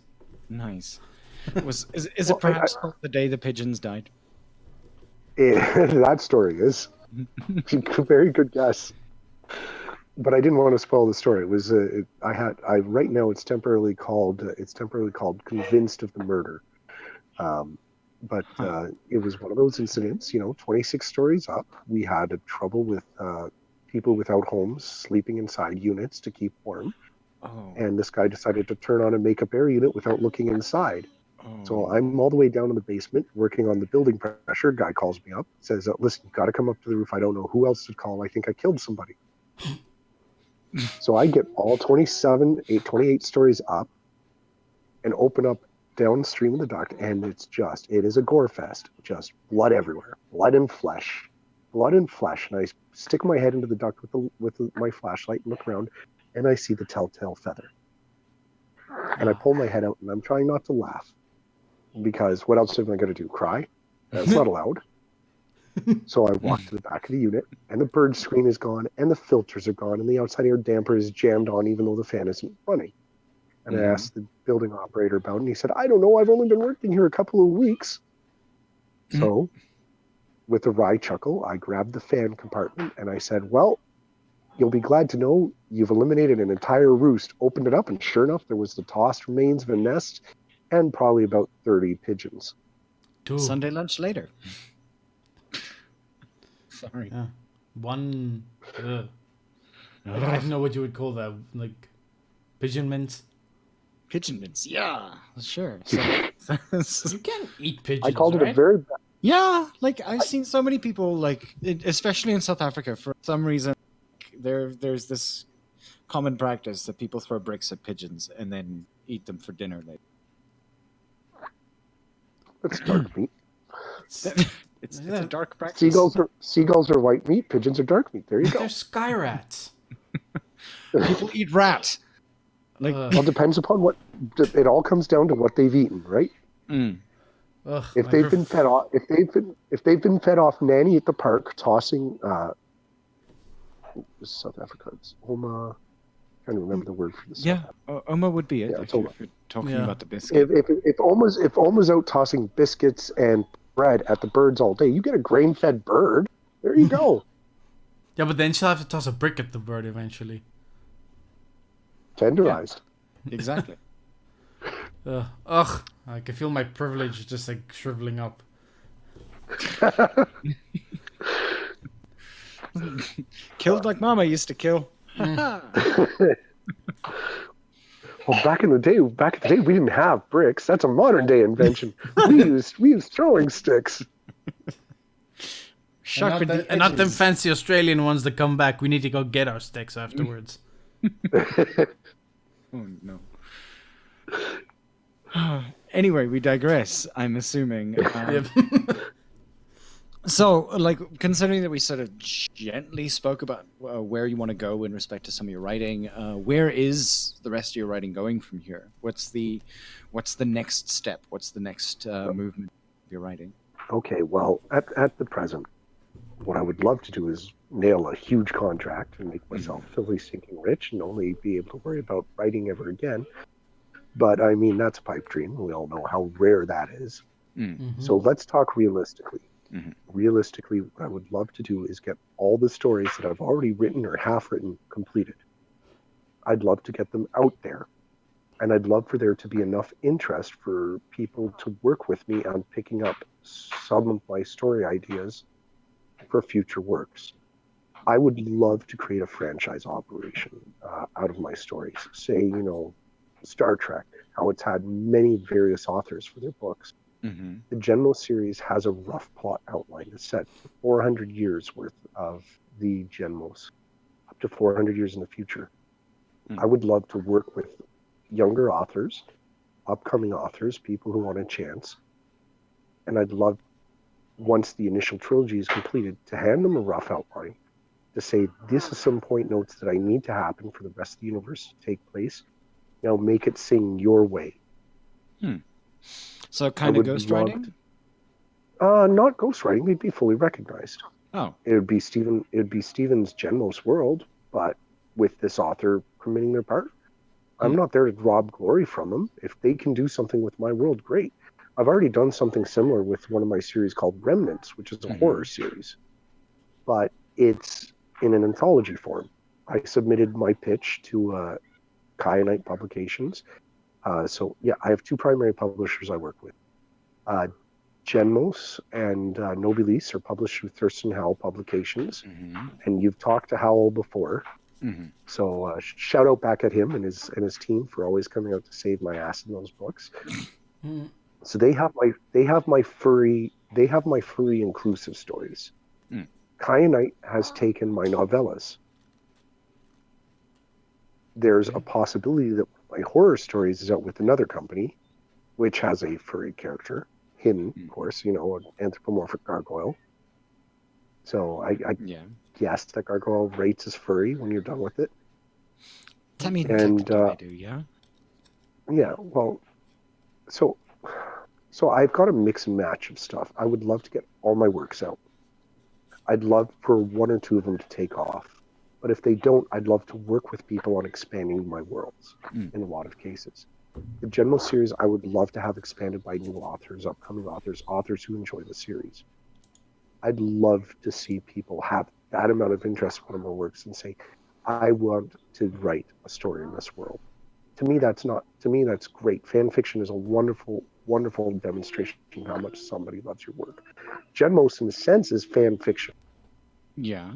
Is it perhaps the day the pigeons died? That story is very good guess, but I didn't want to spoil the story. It was right now it's temporarily called Convinced of the Murder, but it was one of those incidents. 26 stories up, we had trouble with people without homes sleeping inside units to keep warm. And this guy decided to turn on a makeup air unit without looking inside. So I'm all the way down in the basement working on the building pressure. Guy calls me up, says, "Listen, you've got to come up to the roof. I don't know who else to call. I think I killed somebody." So I get all 28 stories up and open up downstream of the duct, and it is a gore fest. Just blood everywhere. Blood and flesh. And I stick my head into the duct with my flashlight and look around, and I see the telltale feather. And I pull my head out, and I'm trying not to laugh. Because what else am I going to do? Cry? That's not allowed. So I walk to the back of the unit, and the bird screen is gone, and the filters are gone, and the outside air damper is jammed on even though the fan isn't running. And I asked the building operator about it, and he said, "I don't know, I've only been working here a couple of weeks." So, with a wry chuckle, I grabbed the fan compartment and I said, well, you'll be glad to know you've eliminated an entire roost. Opened it up, and sure enough, there was the tossed remains of a nest and probably about 30 pigeons. Sunday lunch later. Sorry. Yeah. One. I don't know what you would call that. Like pigeon mince. Pigeon mince. Yeah, sure. So, You can't eat pigeons. I called it right? a very yeah, like I've seen so many people, like especially in South Africa, for some reason, there's this common practice that people throw bricks at pigeons and then eat them for dinner. Like It's dark meat. it's a dark practice. Seagulls are white meat. Pigeons are dark meat. There you go. They're sky rats. People eat rat. Like Well, it depends upon what. It all comes down to what they've eaten, right? Ugh, If they've been fed off, if they've been fed off nanny at the park, tossing South Africa. It's Oma. Trying to remember the word for this. yeah, Oma would be it. Yeah, if it's you're, Oma. if you're talking about the biscuit. If Oma's out tossing biscuits and bread at the birds all day, you get a grain-fed bird. There you go. Yeah, but then she'll have to toss a brick at the bird eventually. Tenderized. Exactly. Ugh, I can feel my privilege just like shriveling up. Killed like Mama used to kill. Well, back in the day, we didn't have bricks. That's a modern day invention. We used throwing sticks. Sharpened the And not them edges. fancy Australian ones that come back. We need to go get our sticks afterwards. Oh no. Anyway, we digress. I'm assuming. Yep. So, like, considering that we sort of gently spoke about where you want to go in respect to some of your writing, where is the rest of your writing going from here? What's the next step? What's the next movement of your writing? Okay, well, at the present, what I would love to do is nail a huge contract and make myself filthy stinking rich and only be able to worry about writing ever again. But I mean, that's a pipe dream. We all know how rare that is. So let's talk realistically. Realistically, what I would love to do is get all the stories that I've already written or half written completed. I'd love to get them out there. And I'd love for there to be enough interest for people to work with me on picking up some of my story ideas for future works. I would love to create a franchise operation out of my stories. Say, Star Trek, how it's had many various authors for their books. The GENMOS series has a rough plot outline. It's set 400 years worth of the GENMOS, up to 400 years in the future. I would love to work with younger authors, upcoming authors, people who want a chance. And I'd love, once the initial trilogy is completed, to hand them a rough outline, to say, this is some point notes that I need to happen for the rest of the universe to take place. Now make it sing your way. So kind of ghostwriting? Not ghostwriting. They'd be fully recognized. Oh. It would be Stephen's GENMOS world, but with this author committing their part. I'm not there to rob glory from them. If they can do something with my world, great. I've already done something similar with one of my series called Remnants, which is a horror series. But it's in an anthology form. I submitted my pitch to Kyanite Publications. So, yeah, I have two primary publishers I work with. GENMOS and Nobilis are published through Thurston Howell Publications. And you've talked to Howell before. So shout out back at him and his team for always coming out to save my ass in those books. So they have my furry inclusive stories. Kyanite has taken my novellas. There's a possibility that my horror stories is out with another company, which has a furry character, hidden, of course, an anthropomorphic gargoyle. So I guess that gargoyle rates as furry when you're done with it. I mean, technically I do, yeah. Yeah, well, so I've got a mix and match of stuff. I would love to get all my works out. I'd love for one or two of them to take off. But if they don't, I'd love to work with people on expanding my worlds in a lot of cases. The GENMOS series, I would love to have expanded by new authors, upcoming authors who enjoy the series. I'd love to see people have that amount of interest in one of my works and say, I want to write a story in this world. To me, that's great. Fan fiction is a wonderful, wonderful demonstration of how much somebody loves your work. GENMOS, in a sense, is fan fiction. Yeah.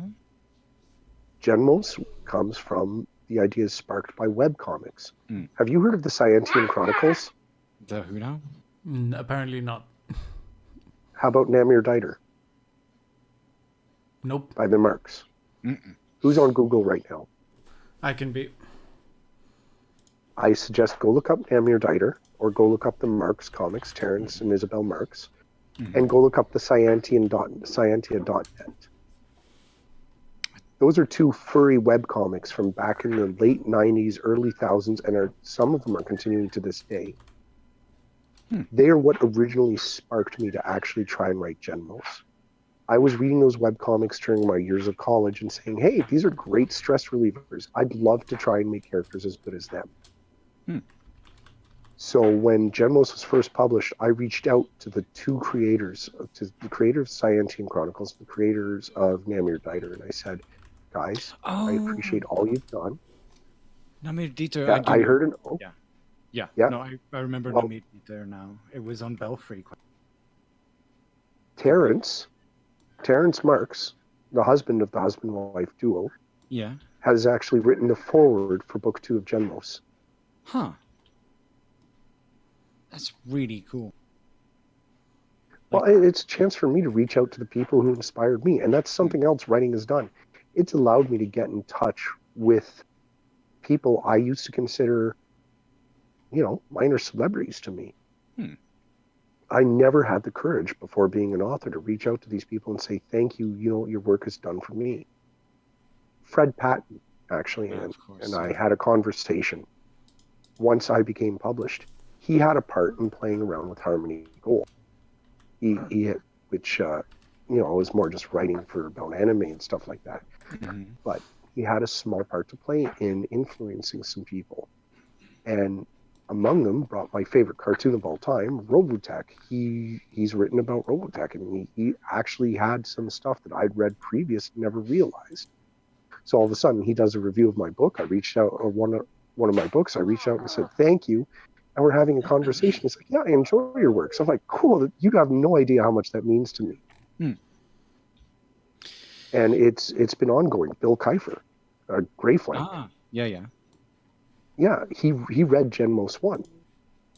GENMOS comes from the ideas sparked by webcomics. Mm. Have you heard of the Scientian Chronicles? The who now? Apparently not. How about Namir Diter Nope. by the Marks? Mm-mm. Who's on Google right now? I can be. I suggest go look up Namir Diter or go look up the Marks comics, Terrence and Isabel Marks, and go look up the Scientia.net. Those are two furry webcomics from back in the late 90s, early thousands, and some of them are continuing to this day. They are what originally sparked me to actually try and write GENMOS. I was reading those webcomics during my years of college and saying, hey, these are great stress relievers. I'd love to try and make characters as good as them. So when GENMOS was first published, I reached out to the two creators, to the creators of Scientian Chronicles, the creators of Namir Diter, and I said, guys, I appreciate all you've done. Namir Dieter. Yeah, I heard an Yeah. Yeah. No, I remember Namir Dieter now. It was on Belfry. Terrence Marks, the husband of the husband-wife duo, Yeah. has actually written the foreword for Book 2 of GENMOS. Huh. That's really cool. Well, it's a chance for me to reach out to the people who inspired me, and that's something else writing has done. It's allowed me to get in touch with people I used to consider, minor celebrities to me. I never had the courage before being an author to reach out to these people and say, thank you, what your work has done for me. Fred Patton, actually, and I had a conversation once I became published. He had a part in playing around with Harmony Gold. Which was more just writing for about anime and stuff like that. But he had a small part to play in influencing some people. And among them brought my favorite cartoon of all time, Robotech. He's written about Robotech, and he actually had some stuff that I'd read previous and never realized. So all of a sudden, he does a review of my book. I reached out, or one of my books, I reached out and said, thank you. And we're having a conversation. He's like, yeah, I enjoy your work. So I'm like, cool. You have no idea how much that means to me. And it's been ongoing. Bill Kiefer, Greyflank. Yeah. Yeah, he read GENMOS 1.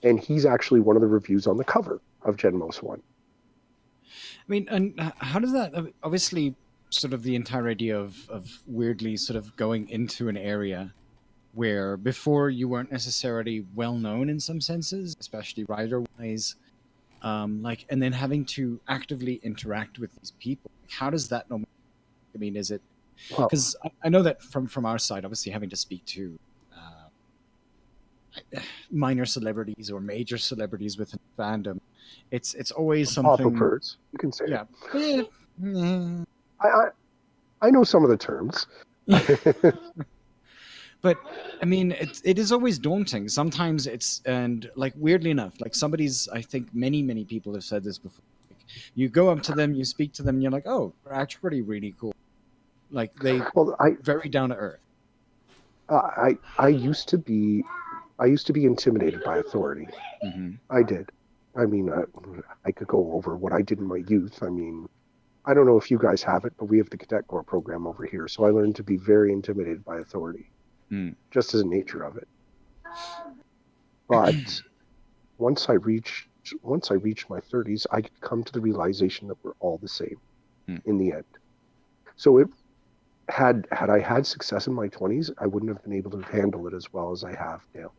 And he's actually one of the reviews on the cover of GENMOS 1. I mean, and how does that, obviously, sort of the entire idea of weirdly sort of going into an area where before you weren't necessarily well known in some senses, especially writer-wise, and then having to actively interact with these people. How does that normally? I mean, is it because I know that from our side, obviously having to speak to minor celebrities or major celebrities within fandom, it's always something. Pawdcast, you can say. Yeah. I know some of the terms. But I mean, it is always daunting. Sometimes weirdly enough, I think many people have said this before. Like, you go up to them, you speak to them, and you're like, oh, they're actually really cool. Like very down to earth. I used to be intimidated by authority. I did. I mean, I could go over what I did in my youth. I mean, I don't know if you guys have it, but we have the Cadet Corps program over here. So I learned to be very intimidated by authority. Just as a nature of it. But once I reached my 30s, I could come to the realization that we're all the same in the end. So had I had success in my 20s, I wouldn't have been able to handle it as well as I have now.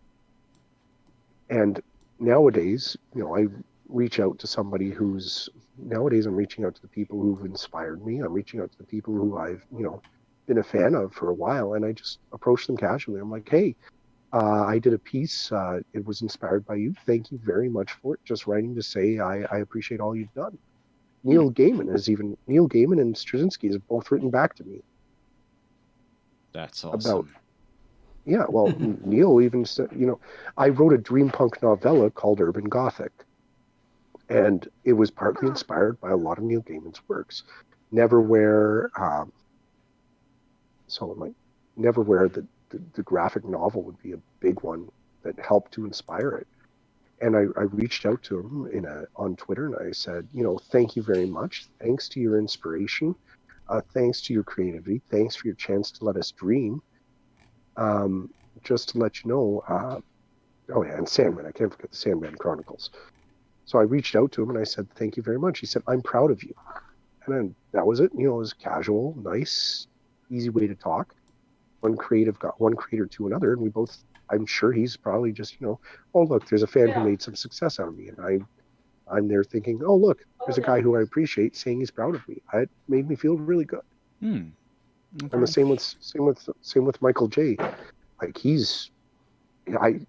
And nowadays, I reach out to somebody I'm reaching out to the people who've inspired me. I'm reaching out to the people who I've, been a fan of for a while, and I just approach them casually. I'm like, hey, I did a piece. It was inspired by you. Thank you very much for it. Just writing to say I appreciate all you've done. Neil Gaiman and Straczynski have both written back to me. That's awesome. Yeah, well, Neil even said, I wrote a dream punk novella called Urban Gothic, and it was partly inspired by a lot of Neil Gaiman's works. Neverwhere, Neverwhere, the graphic novel would be a big one that helped to inspire it. And I reached out to him on Twitter, and I said, thank you very much. Thanks to your inspiration. Thanks to your creativity. Thanks for your chance to let us dream. Just to let you know, oh yeah, and Sandman. I can't forget the Sandman Chronicles. So I reached out to him and I said, thank you very much. He said, I'm proud of you. And then that was it. It was casual, nice, easy way to talk. One creator to another, and we both, I'm sure he's probably just, oh, look, there's a fan who made some success out of me. And I'm there thinking, oh, look, there's a guy who I appreciate saying he's proud of me. It made me feel really good. Okay. And the same with Michael J. Like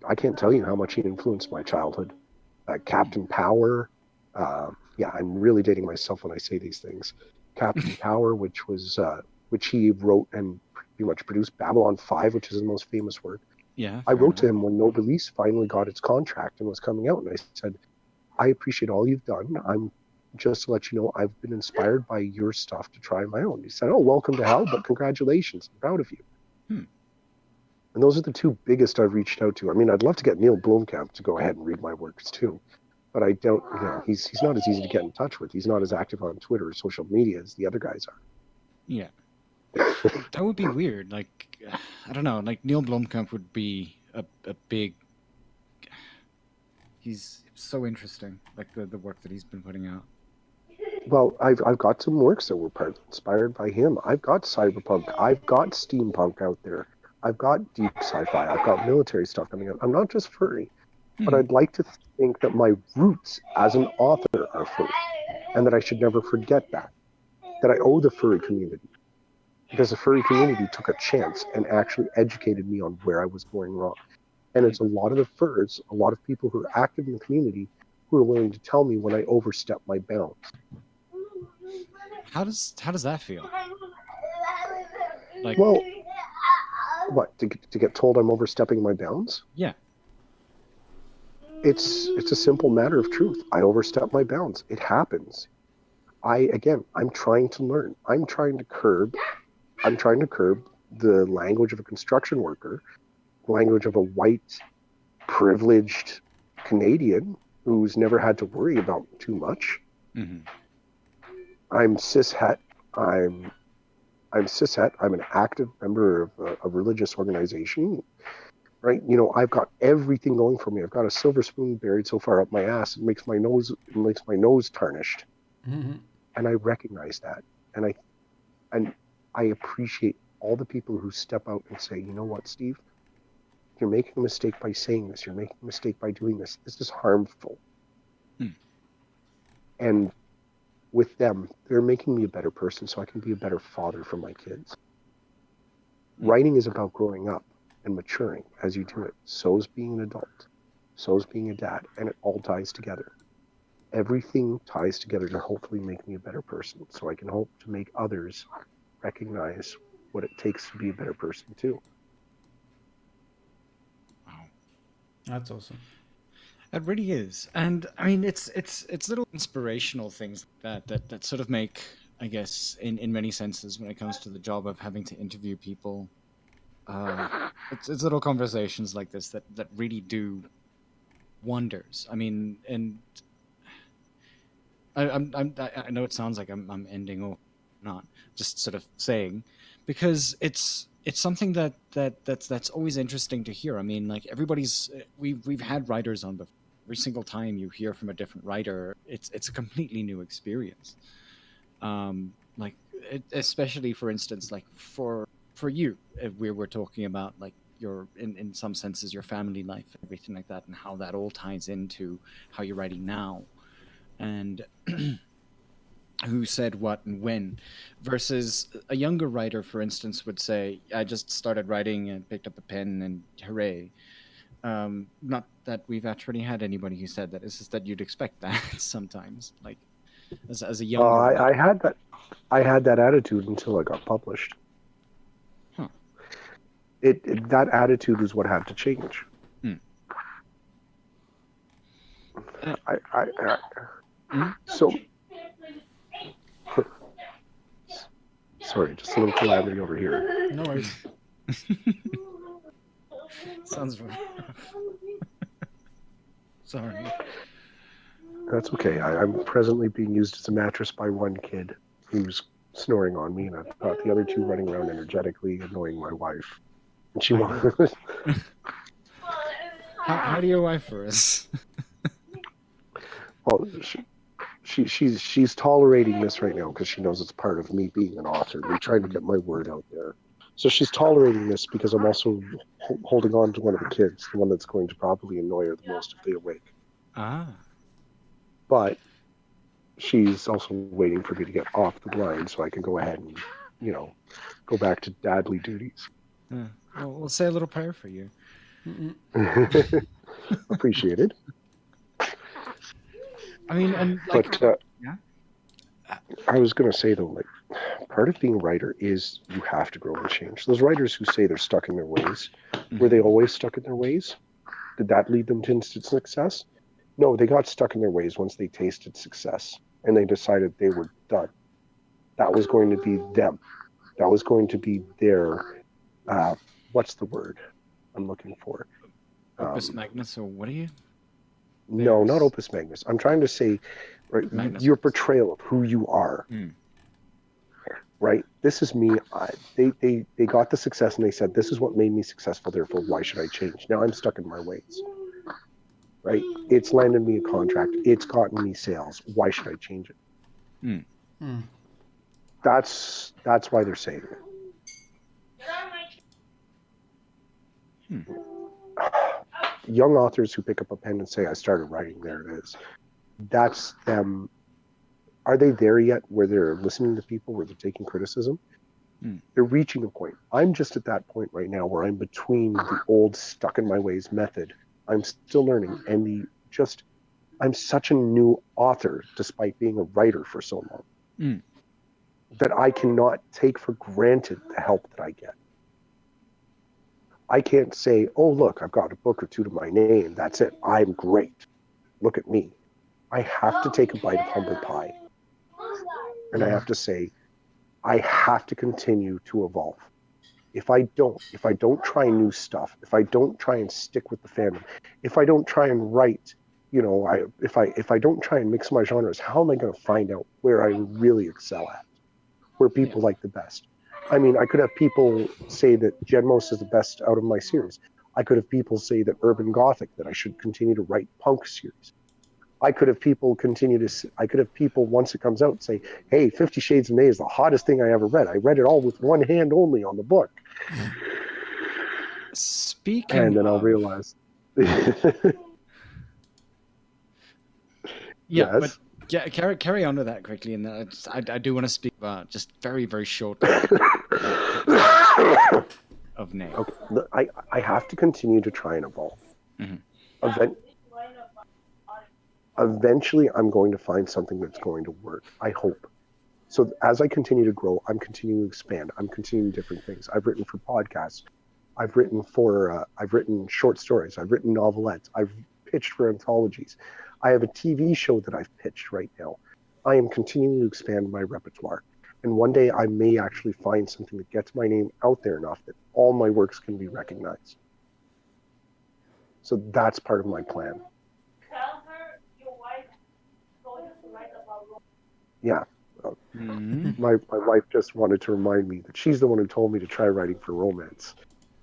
I can't tell you how much he influenced my childhood. Captain Power. I'm really dating myself when I say these things. Captain Power, which he wrote and pretty much produced. Babylon 5, which is his most famous work. Yeah. I wrote to him when No Release finally got its contract and was coming out, and I said, I appreciate all you've done. I'm just to let you know, I've been inspired by your stuff to try my own. He said, oh, welcome to hell, but congratulations. I'm proud of you. And those are the two biggest I've reached out to. I mean, I'd love to get Neil Blomkamp to go ahead and read my works too, but I don't. He's not as easy to get in touch with. He's not as active on Twitter or social media as the other guys are. Yeah, that would be weird. Like, I don't know. Like Neil Blomkamp would be a big. He's so interesting. Like the work that he's been putting out. Well, I've got some works that were inspired by him. I've got cyberpunk. I've got steampunk out there. I've got deep sci-fi. I've got military stuff coming out. I'm not just furry, but I'd like to think that my roots as an author are furry, and that I should never forget that I owe the furry community, because the furry community took a chance and actually educated me on where I was going wrong. And it's a lot of the furs, a lot of people who are active in the community who are willing to tell me when I overstep my bounds. How does that feel? Like, well, what, to get told I'm overstepping my bounds? Yeah. It's a simple matter of truth. I overstep my bounds. It happens. I'm trying to learn. I'm trying to curb the language of a construction worker, the language of a white, privileged Canadian who's never had to worry about too much. Mm-hmm. I'm cishet. I'm cishet. I'm an active member of a religious organization, right? I've got everything going for me. I've got a silver spoon buried so far up my ass it makes my nose tarnished. Mm-hmm. And I recognize that, and I appreciate all the people who step out and say, you know what, Steve, you're making a mistake by saying this. You're making a mistake by doing this. This is harmful. And with them, they're making me a better person so I can be a better father for my kids. Writing is about growing up and maturing as you do it. So is being an adult. So is being a dad. And it all ties together. Everything ties together to hopefully make me a better person so I can hope to make others recognize what it takes to be a better person too. Wow. That's awesome. It really is. And I mean, it's little inspirational things that sort of make, I guess, in many senses, when it comes to the job of having to interview people, it's little conversations like this that really do wonders. I mean, and I know it sounds like I'm ending or not, just sort of saying, because it's something that's always interesting to hear. I mean, like we've had writers on before. Every single time you hear from a different writer, it's a completely new experience. Especially for instance, like for you, we were talking about like your in some senses your family life, everything like that, and how that all ties into how you're writing now, and who said what and when, versus a younger writer, for instance, would say, I just started writing and picked up a pen and hooray. Not that we've actually had anybody who said that. It's just that you'd expect that sometimes, like as a younger writer. I had that attitude until I got published. Huh. that attitude is what had to change. So sorry, just a little calamity over here. No worries. Sounds rough. Sorry. That's okay. I'm presently being used as a mattress by one kid who's snoring on me, and I've got the other two running around energetically, annoying my wife. And she wants. How do your wife for us? Well, she's tolerating this right now because she knows it's part of me being an author. We're trying to get my word out there. So she's tolerating this because I'm also holding on to one of the kids, the one that's going to probably annoy her the most if they awake. Ah. But she's also waiting for me to get off the line so I can go ahead and, go back to dadly duties. Well, we'll say a little prayer for you. Appreciated. I mean, and like, yeah. I was going to say though, like, part of being a writer is you have to grow and change. Those writers who say they're stuck in their ways, were they always stuck in their ways? Did that lead them to instant success? No, they got stuck in their ways once they tasted success and they decided they were done. That was going to be them. That was going to be their, what's the word I'm looking for? Opus Magnus, or what are you? No, not opus magnus. I'm trying to say, right, your portrayal of who you are. Right? This is me. They got the success and they said, this is what made me successful, therefore why should I change? Now I'm stuck in my ways. Right? It's landed me a contract. It's gotten me sales. Why should I change it? That's why they're saying it. Young authors who pick up a pen and say, I started writing, there it is. That's them. Are they there yet where they're listening to people, where they're taking criticism? They're reaching a point. I'm just at that point right now where I'm between the old stuck in my ways method. I'm still learning, and I'm such a new author despite being a writer for so long that I cannot take for granted the help that I get. I can't say, oh, look, I've got a book or two to my name. That's it. I'm great. Look at me. I have to take a bite of humble pie. And I have to say, I have to continue to evolve. If I don't try new stuff, if I don't try and stick with the fandom, if I don't try and write, if I don't try and mix my genres, how am I going to find out where I really excel at, where people like the best? I mean, I could have people say that GENMOS is the best out of my series. I could have people say that Urban Gothic, that I should continue to write punk series. I could have people once it comes out say, hey, 50 Shades of May is the hottest thing I ever read. I read it all with one hand only on the book. Speaking and then of, I'll realize. Yes. But carry on with that quickly, and I do want to speak about just very, very short of name. Okay. I have to continue to try and evolve. Eventually, I'm going to find something that's going to work. I hope. So as I continue to grow, I'm continuing to expand. I'm continuing different things. I've written for podcasts. I've written short stories. I've written novelettes. I've pitched for anthologies. I have a TV show that I've pitched right now. I am continuing to expand my repertoire. And one day I may actually find something that gets my name out there enough that all my works can be recognized. So that's part of my plan. Yeah. My wife just wanted to remind me that she's the one who told me to try writing for romance,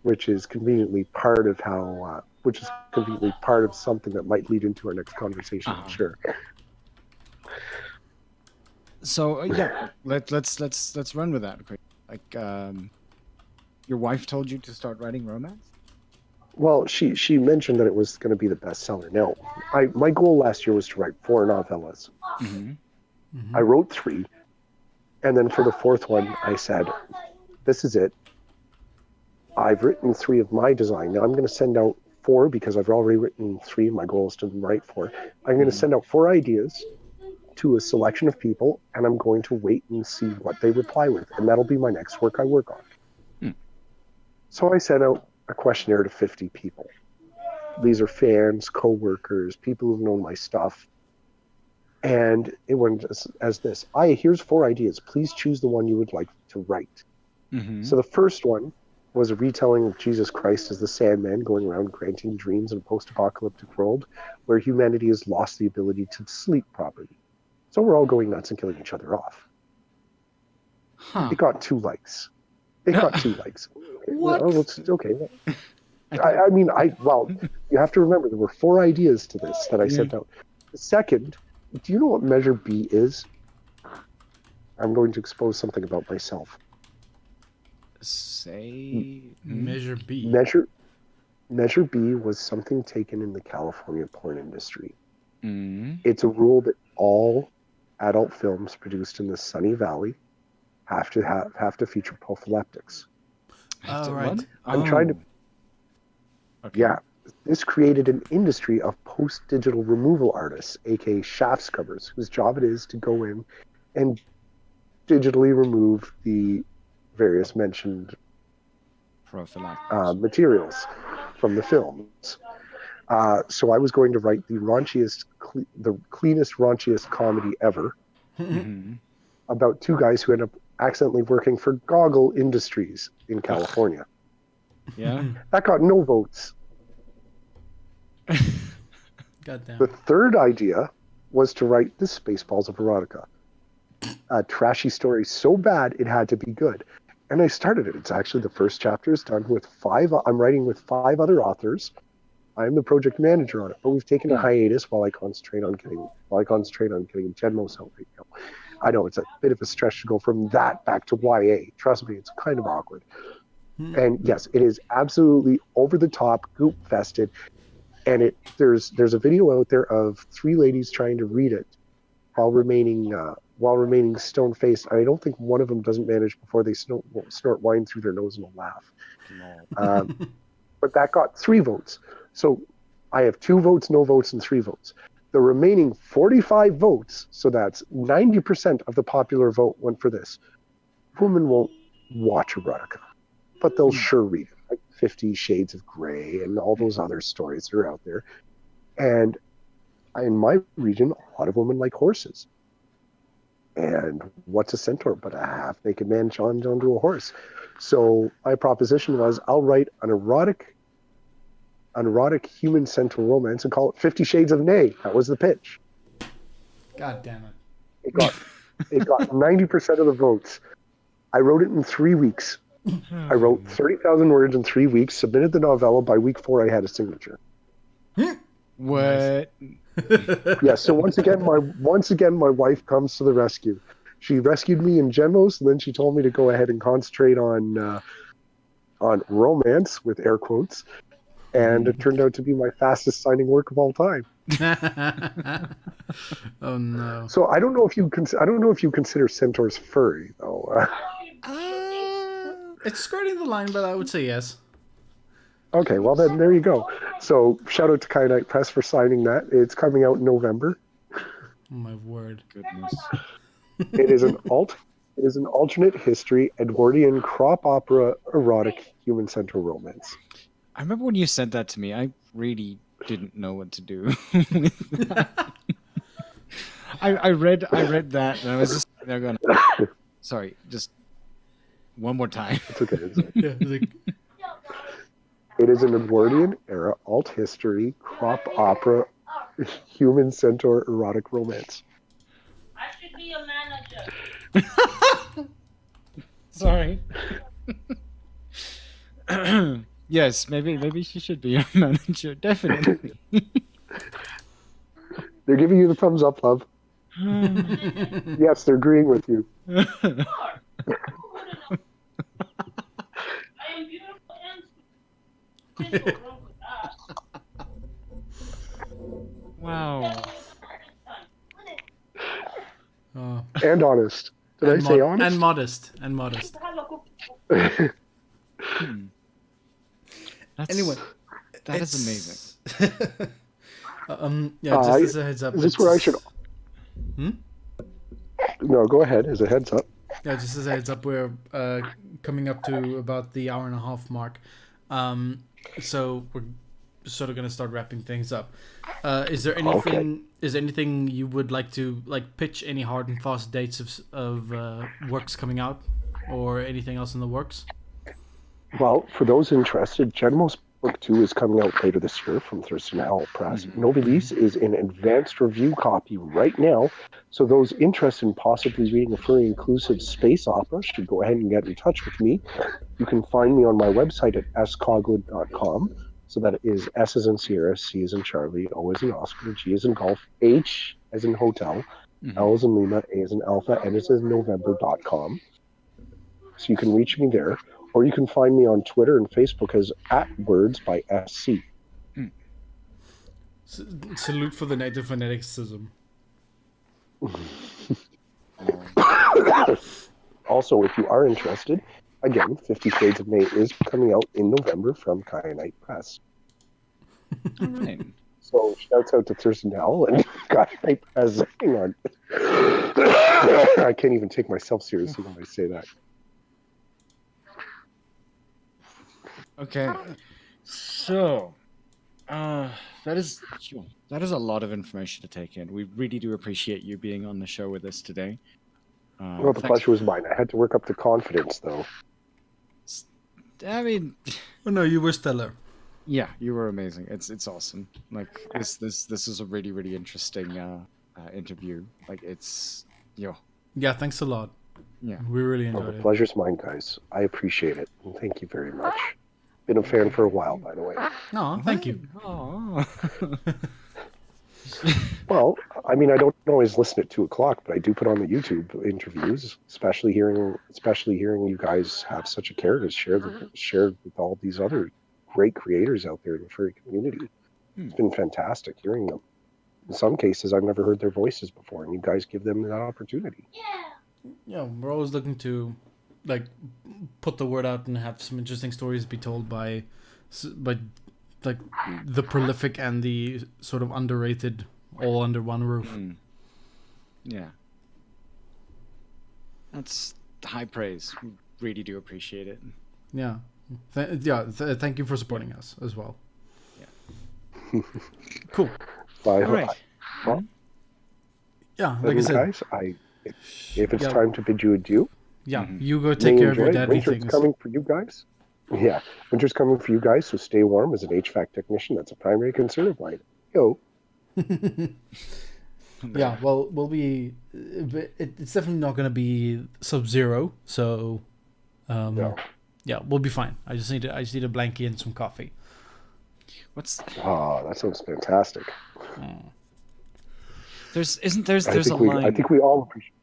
which is conveniently part of something that might lead into our next conversation. Sure. So yeah, let's run with that. Like, your wife told you to start writing romance? Well, she mentioned that it was going to be the bestseller. Now, my goal last year was to write 4 novellas. I wrote 3, and then for the 4th one, I said, "This is it. I've written 3 of my design. Now I'm going to send out 4 because I've already written 3. My goal is to write 4. I'm going to send out 4 ideas to a selection of people, and I'm going to wait and see what they reply with, and that'll be my next work I work on." So I sent out a questionnaire to 50 people. These are fans, co-workers, people who've known my stuff. And it went as this. Here's 4 ideas. Please choose the one you would like to write. Mm-hmm. So the first one was a retelling of Jesus Christ as the Sandman going around granting dreams in a post-apocalyptic world where humanity has lost the ability to sleep properly. So we're all going nuts and killing each other off. Huh. It got 2 likes. What? Okay. I mean, you have to remember there were 4 ideas to this that I sent out. The second, do you know what Measure B is? I'm going to expose something about myself. Say Measure B. Measure B was something taken in the California porn industry. Mm. It's a rule that all adult films produced in the Sunny Valley have to feature prophylactics. Oh, right. I'm trying to. Okay. Yeah, this created an industry of post-digital removal artists, aka shaft scrubbers, whose job it is to go in and digitally remove the various mentioned Prophylactics. materials from the films. So I was going to write the cleanest, raunchiest comedy ever Mm-hmm. about 2 guys who end up accidentally working for Goggle Industries in California. Yeah. That got no votes. Goddamn. The third idea was to write the Spaceballs of Erotica. A trashy story so bad it had to be good. And I started it. It's actually the first chapter is done with 5. I'm writing with 5 other authors. I'm the project manager on it, but we've taken a hiatus while I concentrate on getting GENMOS out right now. I know it's a bit of a stretch to go from that back to YA. Trust me, it's kind of awkward. And yes, it is absolutely over the top, goop fested. And there's a video out there of 3 ladies trying to read it while remaining stone faced. I don't think one of them doesn't manage before they snort wine through their nose and will laugh. But that got 3 votes. So I have 2 votes, no votes, and 3 votes. The remaining 45 votes, so that's 90% of the popular vote, went for this. Women won't watch erotica, but they'll sure read it, like 50 Shades of Grey and all those other stories that are out there. And in my region, a lot of women like horses. And what's a centaur but a half-naked man chained onto a horse? So my proposition was, I'll write an erotic human centaur romance and call it 50 Shades of Nay. That was the pitch. God damn it. It got 90% of the votes. I wrote it in 3 weeks. I wrote 30,000 words in 3 weeks, submitted the novella. By week 4, I had a signature. What? Yeah, so once again, my wife comes to the rescue. She rescued me in GENMOS, and then she told me to go ahead and concentrate on romance, with air quotes. And it turned out to be my fastest signing work of all time. Oh no! So I don't know if you consider centaurs furry though. It's skirting the line, but I would say yes. Okay, well then there you go. So shout out to Kyanite Press for signing that. It's coming out in November. Oh my word! Goodness. It is an alternate history Edwardian crop opera erotic human centaur romance. I remember when you sent that to me, I really didn't know what to do with that. I read that and I was just there going, sorry, just one more time. It's okay. Yeah, like, It is an Edwardian era alt history crop opera human centaur erotic romance. I should be a manager. Sorry. Yes, maybe she should be a manager. Definitely. They're giving you the thumbs up, love. Yes, they're agreeing with you. I am beautiful and sweet. Wrong with that. Wow. And honest. Did I say honest? And modest. Anyway, that is amazing. Yeah, just as a heads up. Is this where I should? Hmm? No, go ahead. As a heads up. Yeah, just as a heads up, we're coming up to about the hour and a half mark. So we're sort of going to start wrapping things up. Is there anything you would like to pitch? Any hard and fast dates of works coming out, or anything else in the works? Well, for those interested, GENMOS Book 2 is coming out later this year from Thurston Howell Press. Nobody's is in advanced review copy right now, so those interested in possibly reading a furry inclusive space opera should go ahead and get in touch with me. You can find me on my website at scoghlan.com. So that is S as in Sierra, C as in Charlie, O as in Oscar, G as in Golf, H as in Hotel, L as in Lima, A as in Alpha, N as in November.com. So you can reach me there. Or you can find me on Twitter and Facebook as @wordsbysc. Salute for the native phoneticism. Also, if you are interested, again, 50 Shades of May is coming out in November from Kyanite Press. All right. So shouts out to Thurston Howell and Kyanite Press. Hang on. I can't even take myself seriously when I say that. Okay, so that is a lot of information to take in. We really do appreciate you being on the show with us today. Well, the pleasure was mine. I had to work up to confidence, though. I mean, oh no, you were stellar. Yeah, you were amazing. It's awesome. Like this is a really really interesting interview. Like it's Yeah, thanks a lot. Yeah, we really enjoyed the it. Pleasure's mine, guys. I appreciate it, and thank you very much. Been a fan for a while, by the way. Oh, thank you. Oh. Well, I mean, I don't always listen at 2:00, but I do put on the YouTube interviews, especially hearing you guys have such a care to share with all these other great creators out there in the furry community. It's been fantastic hearing them. In some cases, I've never heard their voices before, and you guys give them that opportunity. Yeah, we're always looking to put the word out and have some interesting stories be told by like the prolific and the sort of underrated, all under one roof. Yeah, that's high praise. We really do appreciate it. Yeah, thank you for supporting us as well. Yeah. Cool. All right. Well, yeah, like I said, guys, if it's time to bid you adieu. Yeah, you go take care of your deadly Winter's things. coming for you guys. Yeah, winter's coming for you guys, so stay warm. As an HVAC technician, that's a primary concern of mine. Yo. Yeah, well, we'll be. It's definitely not going to be sub-zero, so. No. Yeah, we'll be fine. I just need a blanket and some coffee. Oh, that sounds fantastic. There's a line. I think we all appreciate.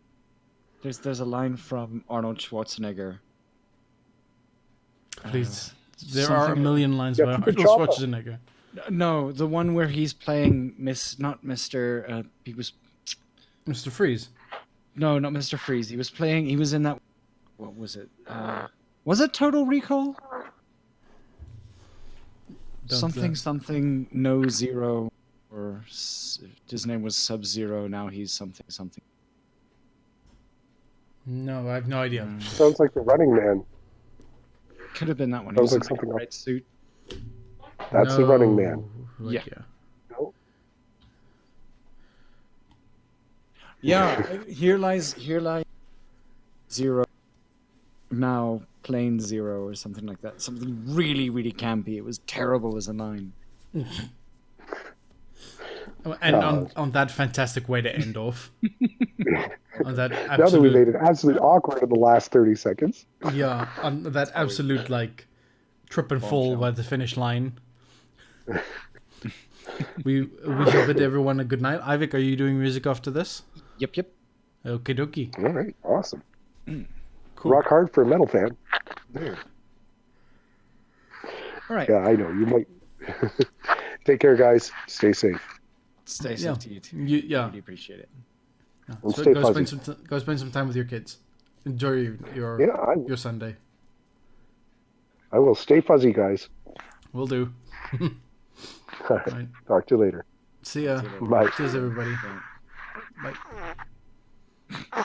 There's a line from Arnold Schwarzenegger. Please, there are a million lines by Arnold Schwarzenegger. No, the one where he's playing he was Mr. Freeze. No, not Mr. Freeze. He was in that. What was it? Was it Total Recall? Something no zero, or his name was Sub-Zero. Now he's something. No, I have no idea. Sounds like the Running Man. Could have been that one. Sounds He like was in something a red suit. That's the Running Man. Yeah. No? Yeah. Here lies zero. Now plain zero or something like that. Something really really campy. It was terrible as a line. And on that fantastic way to end off. On that absolute, now that we made it absolutely awkward in the last 30 seconds. Yeah, on that absolute trip and fall by the finish line. we shall bid everyone a good night. Ivik, are you doing music after this? Yep. Okie dokie. All right, awesome. Cool. Rock hard for a metal fan. All right. Yeah, I know. You might. Take care, guys. Stay safe. Stay safe to you too. Yeah. Really appreciate it. Yeah. And So stay go spend some time with your kids. Enjoy your Sunday. I will. Stay fuzzy, guys. Will do. All right. Talk to you later. See ya. Bye. Cheers, everybody. Yeah. Bye.